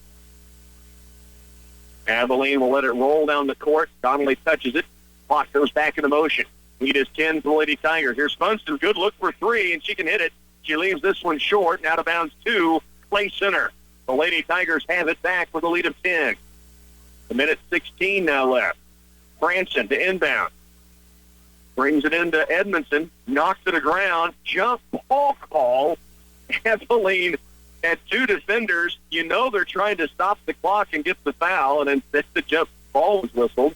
Abilene will let it roll down the court. Donnelly touches it. Clock goes back into motion. Lead is 10 for the Lady Tigers. Here's Funston. Good look for three, and she can hit it. She leaves this one short, and out of bounds to Clay Center. The Lady Tigers have it back with a lead of 10. A minute 16 now left. Franson to inbound. Brings it into Edmondson. Knocks to the ground. Jump ball call. Abilene had two defenders. You know they're trying to stop the clock and get the foul, and then the jump ball was whistled.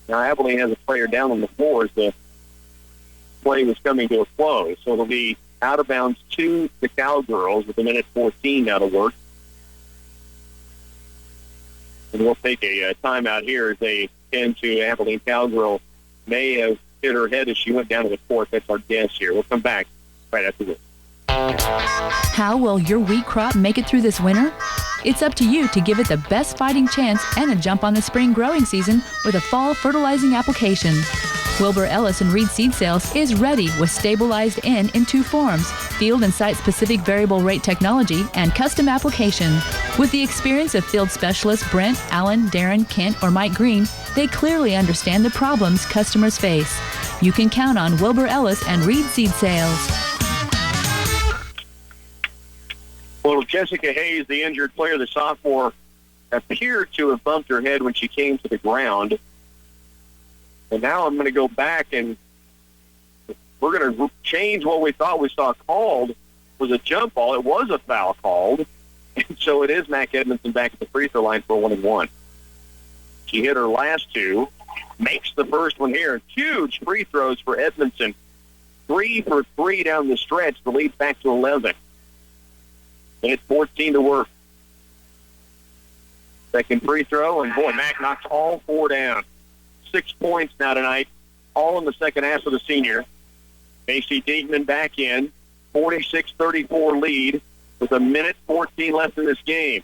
Now Abilene has a player down on the floor as the play was coming to a close. So it'll be out of bounds to the Cowgirls with a minute 14 now to work. And we'll take a timeout here as they tend to Abilene Cowgirl may have hit her head as she went down to the court. That's our guess here. We'll come back right after this. How will your wheat crop make it through this winter? It's up to you to give it the best fighting chance and a jump on the spring growing season with a fall fertilizing application. Wilbur Ellis and Reed Seed Sales is ready with stabilized N in two forms, field and site-specific variable rate technology and custom application. With the experience of field specialists Brent, Allen, Darren, Kent, or Mike Green, they clearly understand the problems customers face. You can count on Wilbur Ellis and Reed Seed Sales. Well, Jessica Hayes, the injured player, the sophomore, appeared to have bumped her head when she came to the ground. And now I'm going to go back and we're going to change what we thought we saw called was a jump ball. It was a foul called. And so it is Mack Edmondson back at the free throw line for a 1-and-1. She hit her last two, makes the first one here. Huge free throws for Edmondson. 3 for 3 down the stretch. The lead's back to 11. Minute 14 to work. Second free throw, and boy, Mack knocks all four down. 6 points now tonight, all in the second half of the senior. Macy Diekman back in, 46-34 lead with a minute 14 left in this game.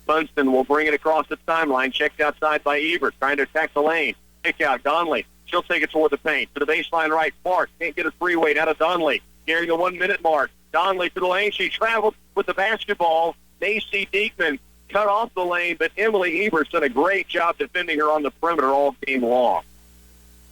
Funston will bring it across the timeline, checked outside by Ebert, trying to attack the lane. Kick out, Donnelly. She'll take it toward the paint. To the baseline right, Clark can't get a three-way out of Donnelly. Nearing the 1 minute mark. Donnelly to the lane. She traveled with the basketball. Macy Diekman cut off the lane, but Emily Ebert's done a great job defending her on the perimeter all game long.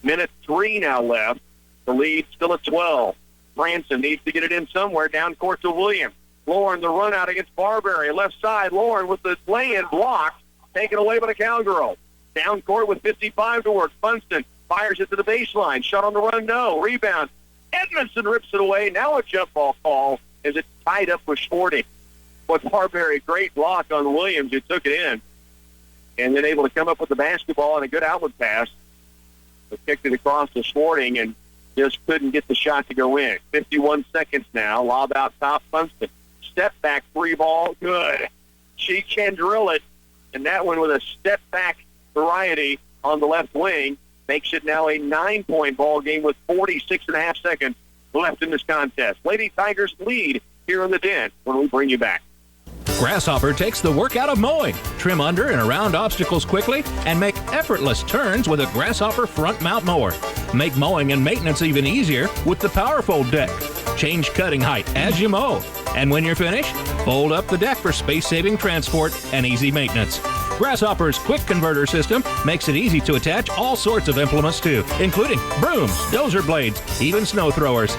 Minute 3 now left. The lead still at 12. Franson needs to get it in somewhere. Down court to Williams. Lauren, the run out against Barberry. Left side, Lauren with the lay-in blocked. Taken away by the Cowgirls. Down court with 55 to work. Funston fires it to the baseline. Shot on the run, no. Rebound. Edmondson rips it away. Now a jump ball call as it's tied up with Sporting. With Barberry, great block on Williams who took it in. And then able to come up with the basketball and a good outlet pass. But kicked it across to Sporting and just couldn't get the shot to go in. 51 seconds now. Lob out top, Funston. Step back, free ball, good. She can drill it. And that one with a step back variety on the left wing makes it now a 9-point ball game with 46.5 seconds left in this contest. Lady Tigers lead here in the Den when we bring you back. Grasshopper takes the work out of mowing. Trim under and around obstacles quickly and make effortless turns with a Grasshopper front mount mower. Make mowing and maintenance even easier with the PowerFold deck. Change cutting height as you mow. And when you're finished, fold up the deck for space-saving transport and easy maintenance. Grasshopper's quick converter system makes it easy to attach all sorts of implements to, including brooms, dozer blades, even snow throwers.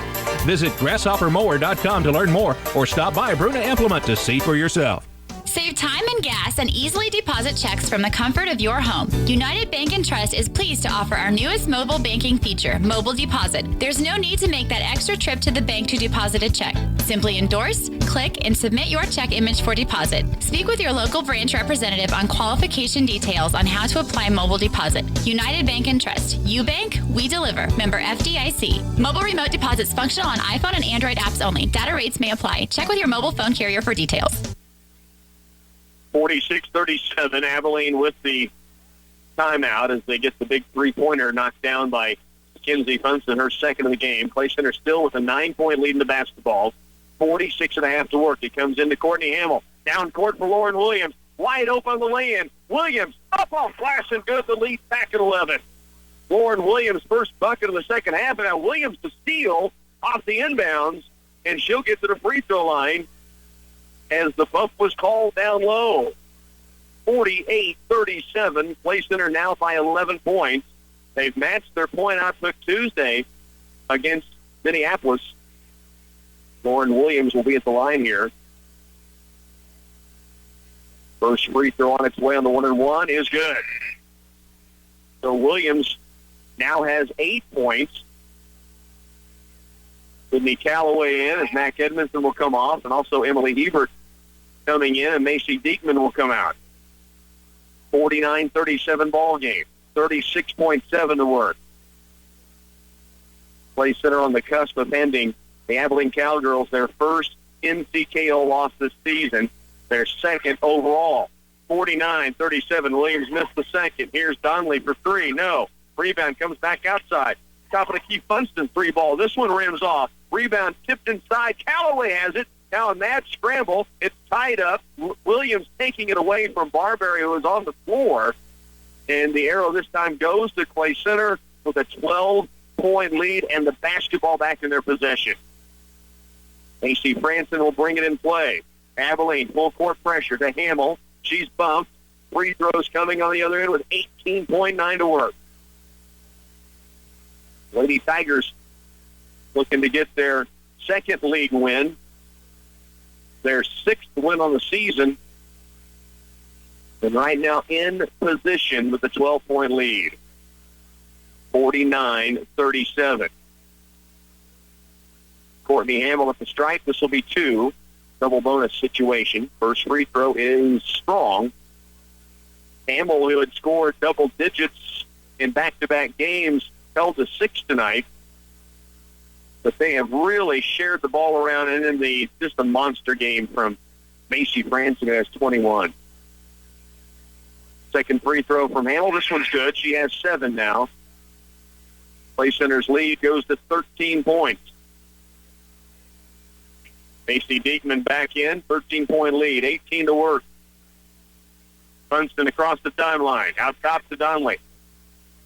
Visit grasshoppermower.com to learn more or stop by Bruna Implement to see for yourself. Save time and gas and easily deposit checks from the comfort of your home. United Bank and Trust is pleased to offer our newest mobile banking feature, Mobile Deposit. There's no need to make that extra trip to the bank to deposit a check. Simply endorse, click, and submit your check image for deposit. Speak with your local branch representative on qualification details on how to apply Mobile Deposit. United Bank and Trust. You bank, we deliver. Member FDIC. Mobile remote deposits functional on iPhone and Android apps only. Data rates may apply. Check with your mobile phone carrier for details. 46-37, Abilene with the timeout as they get the big three-pointer knocked down by Mackenzie Funston, her second of the game. Clay Center still with a 9-point lead in the basketball. 46.5 to work. It comes into Courtney Hamill. Down court for Lauren Williams. Wide open on the lay-in. Williams up off flash and good. The lead back at 11. Lauren Williams' first bucket of the second half, and now Williams to steal off the inbounds, and she'll get to the free throw line as the bump was called down low. 48-37. Clay Center now by 11 points. They've matched their point output Tuesday against Minneapolis. Lauren Williams will be at the line here. First free throw on its way on the 1-and-1 is good. So Williams now has 8 points. Sydney Calloway in as Mac Edmondson will come off, and also Emily Hebert coming in, and Macy Diekman will come out. 49-37 ball game. 36.7 to work. Clay Center on the cusp of ending the Abilene Cowgirls their first NCKO loss this season, their second overall. 49-37. Williams missed the second. Here's Donnelly for three. No. Rebound comes back outside. Top of the key, Funston three ball. This one rims off. Rebound tipped inside. Calloway has it. Now a mad scramble. It's tied up. Williams taking it away from Barberry, who was on the floor. And the arrow this time goes to Clay Center with a 12-point lead and the basketball back in their possession. A.C. Franson will bring it in play. Abilene, full court pressure to Hamill. She's bumped. Free throws coming on the other end with 18.9 to work. Lady Tigers looking to get their second league win, their sixth win on the season, and right now in position with a 12-point lead. 49-37. Courtney Hamill at the strike. This will be two. Double bonus situation. First free throw is strong. Hamill, who had scored double digits in back-to-back games, held to 6 tonight. But they have really shared the ball around, and then just a monster game from Macy Franson, who has 21. Second free throw from Hamill. This one's good. She has 7 now. Clay Center's lead goes to 13 points. Macy Diekman back in. 13-point lead. 18 to work. Funston across the timeline. Out top to Donnelly.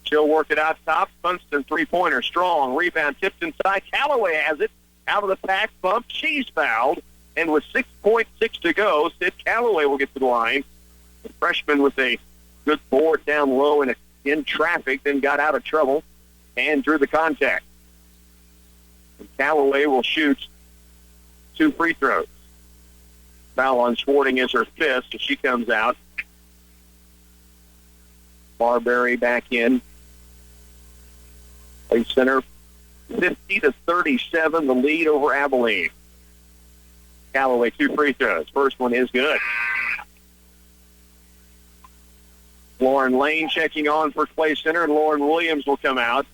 She'll work it out top. Funston three-pointer. Strong. Rebound tipped inside. Calloway has it. Out of the pack bump. She's fouled. And with 6.6 to go, Sid Calloway will get to the line. The freshman with a good board down low and in traffic, then got out of trouble and drew the contact. And Calloway will shoot 2 free throws. Foul on Sporting is her 5th, so she comes out. Barberry back in. Clay Center 50-37, the lead over Abilene. Calloway 2 free throws. First one is good. Lauren Lane checking on for Clay Center, and Lauren Williams will come out.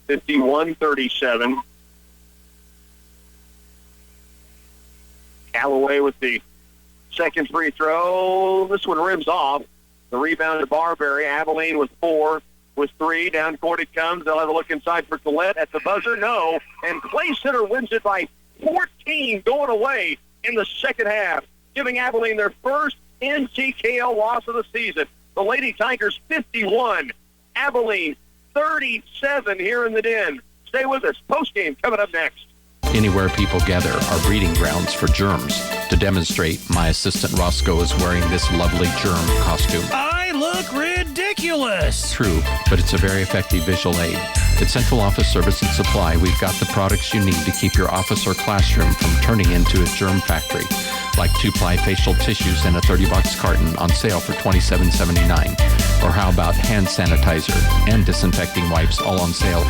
51-37. Calloway with the second free throw. This one rims off. The rebound to Barberry. Abilene with 4, with 3. Down court it comes. They'll have a look inside for Collette at the buzzer. No. And Clay Center wins it by 14 going away in the second half, giving Abilene their first NCKO loss of the season. The Lady Tigers 51. Abilene 37 here in the Den. Stay with us. Postgame coming up next. Anywhere people gather are breeding grounds for germs. To demonstrate, my assistant Roscoe is wearing this lovely germ costume. I love look ridiculous. True, but it's a very effective visual aid. At Central Office Service and Supply, we've got the products you need to keep your office or classroom from turning into a germ factory. Like 2-ply facial tissues in a 30-box carton on sale for $27.79. Or how about hand sanitizer and disinfecting wipes all on sale?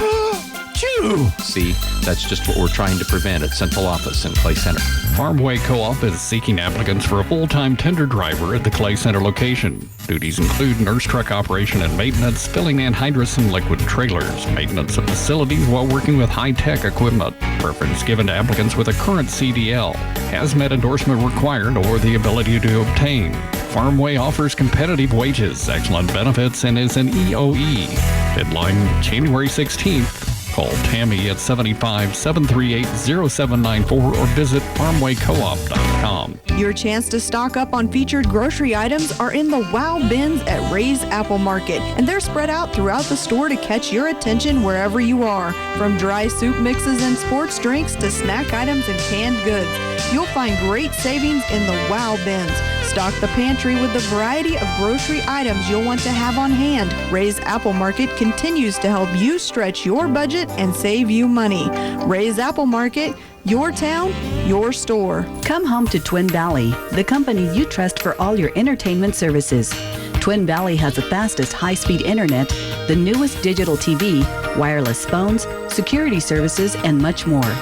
Chew! See, that's just what we're trying to prevent at Central Office in Clay Center. Farmway Co-op is seeking applicants for a full-time tender driver at the Clay Center location. Duties include nurse truck operation and maintenance, filling anhydrous and liquid trailers, maintenance of facilities while working with high-tech equipment. Preference given to applicants with a current CDL. Hazmat endorsement required or the ability to obtain. Farmway offers competitive wages, excellent benefits, and is an EOE. Deadline January 16th. Call Tammy at 785-738-0794 or visit farmwaycoop.com. Your chance to stock up on featured grocery items are in the Wow Bins at Ray's Apple Market, and they're spread out throughout the store to catch your attention wherever you are. From dry soup mixes and sports drinks to snack items and canned goods, you'll find great savings in the Wow Bins. Stock the pantry with the variety of grocery items you'll want to have on hand. Ray's Apple Market continues to help you stretch your budget and save you money. Ray's Apple Market, your town, your store. Come home to Twin Valley, the company you trust for all your entertainment services. Twin Valley has the fastest high-speed internet, the newest digital TV, wireless phones, security services, and much more.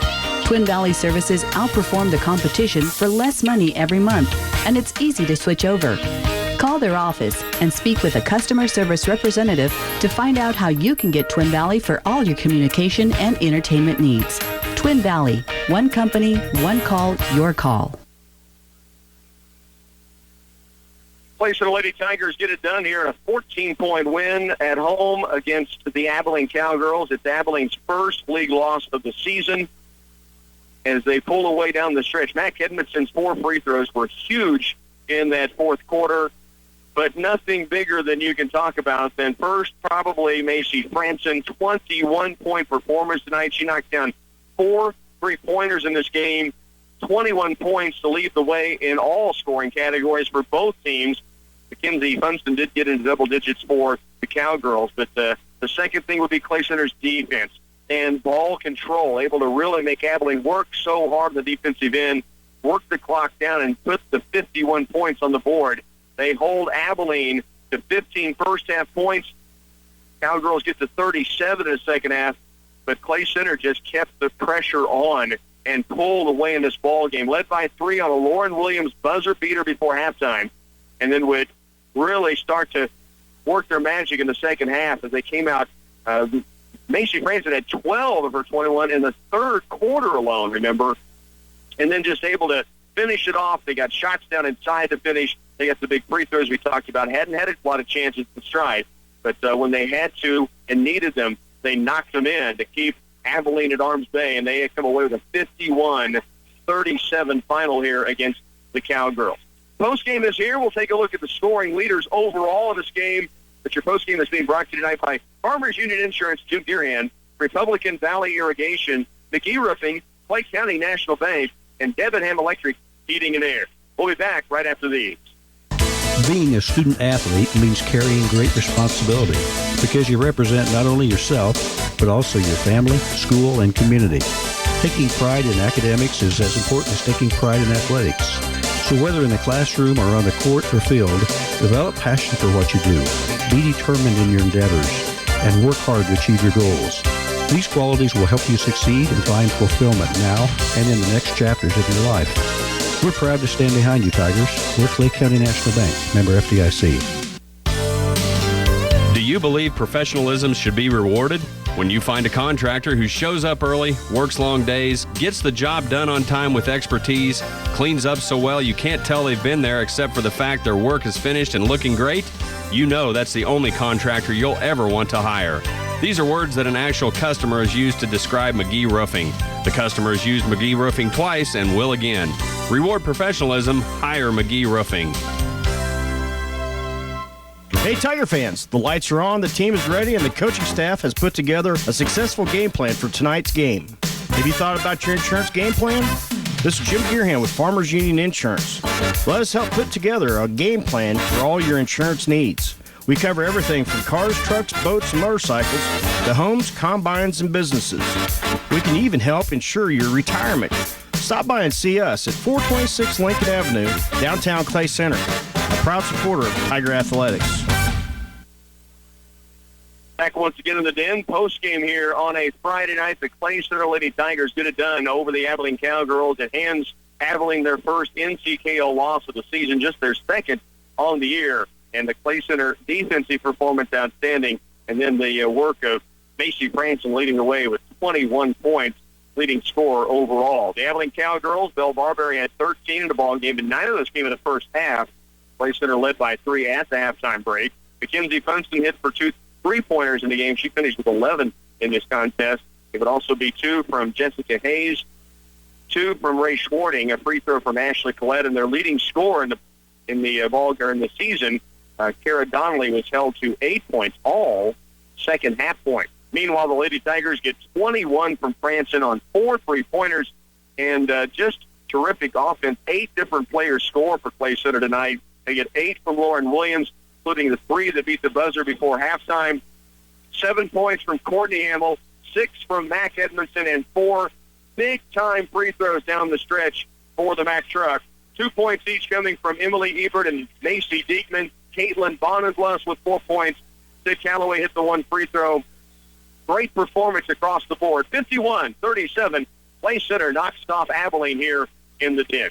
Twin Valley services outperform the competition for less money every month, and it's easy to switch over. Call their office and speak with a customer service representative to find out how you can get Twin Valley for all your communication and entertainment needs. Twin Valley, one company, one call, your call. Clay Center Lady Tigers get it done here in a 14-point win at home against the Abilene Cowgirls. It's Abilene's first league loss of the season as they pull away down the stretch. Mac Edmondson's 4 free throws were huge in that fourth quarter, but nothing bigger than you can talk about than first probably Macy Franson, 21-point performance tonight. She knocked down 4 3-pointers in this game, 21 points to lead the way in all scoring categories for both teams. Mackenzie Funston did get into double digits for the Cowgirls, but the second thing would be Clay Center's defense and ball control, able to really make Abilene work so hard on the defensive end, work the clock down, and put the 51 points on the board. They hold Abilene to 15 first-half points. Cowgirls get to 37 in the second half, but Clay Center just kept the pressure on and pulled away in this ball game, led by 3 on a Lauren Williams buzzer beater before halftime, and then would really start to work their magic in the second half as they came out. Macy Franson had 12 of her 21 in the third quarter alone, remember, and then just able to finish it off. They got shots down inside to finish. They got the big free throws we talked about. Hadn't had a lot of chances to stride, but when they had to and needed them, they knocked them in to keep Abilene at arm's bay, and they had come away with a 51-37 final here against the Cowgirls. Postgame is here. We'll take a look at the scoring leaders overall in this game. It's your postgame that's being brought to you tonight by Farmers Union Insurance, Duke Deerhand, Republican Valley Irrigation, McGee Roofing, Clay County National Bank, and Debenham Electric Heating and Air. We'll be back right after these. Being a student athlete means carrying great responsibility because you represent not only yourself, but also your family, school, and community. Taking pride in academics is as important as taking pride in athletics. So whether in the classroom or on the court or field, develop passion for what you do. Be determined in your endeavors and work hard to achieve your goals. These qualities will help you succeed and find fulfillment now and in the next chapters of your life. We're proud to stand behind you, Tigers. We're Clay County National Bank, member FDIC. Do you believe professionalism should be rewarded? When you find a contractor who shows up early, works long days, gets the job done on time with expertise, cleans up so well you can't tell they've been there except for the fact their work is finished and looking great, you know that's the only contractor you'll ever want to hire. These are words that an actual customer has used to describe McGee Roofing. The customer has used McGee Roofing twice and will again. Reward professionalism, hire McGee Roofing. Hey, Tiger fans, the lights are on, the team is ready, and the coaching staff has put together a successful game plan for tonight's game. Have you thought about your insurance game plan? This is Jim Gearhand with Farmers Union Insurance. Let us help put together a game plan for all your insurance needs. We cover everything from cars, trucks, boats, and motorcycles to homes, combines, and businesses. We can even help ensure your retirement. Stop by and see us at 426 Lincoln Avenue, downtown Clay Center. A proud supporter of Tiger Athletics. Back once again in the Den, post-game here on a Friday night. The Clay Center Lady Tigers get it done over the Abilene Cowgirls. It hands Abilene their first NCKO loss of the season, just their second on the year. And the Clay Center defensive performance outstanding. And then the work of Macy Franson leading the way with 21 points, leading scorer overall. The Abilene Cowgirls, Belle Barberry had 13 in the ball game, and 9 of those came in the first half. Clay Center led by 3 at the halftime break. Mackenzie Funston hit for 2 3-pointers in the game. She finished with 11 in this contest. It would also be 2 from Jessica Hayes, 2 from Ray Schwarting, a free throw from Ashley Collette, and their leading scorer in the season, Kara Donnelly, was held to 8 points, all second half points. Meanwhile, the Lady Tigers get 21 from Franson on 4 3-pointers, and just terrific offense. 8 different players score for Clay Center tonight. They get 8 from Lauren Williams, including the 3 that beat the buzzer before halftime. 7 points from Courtney Hamill, 6 from Mac Edmondson, and 4 big-time free throws down the stretch for the Mac Truck. 2 points each coming from Emily Ebert and Macy Diekman. Caitlin Bonenbluss with 4 points. Sid Calloway hit the 1 free throw. Great performance across the board. 51-37. Clay Center knocks off Abilene here in the Den.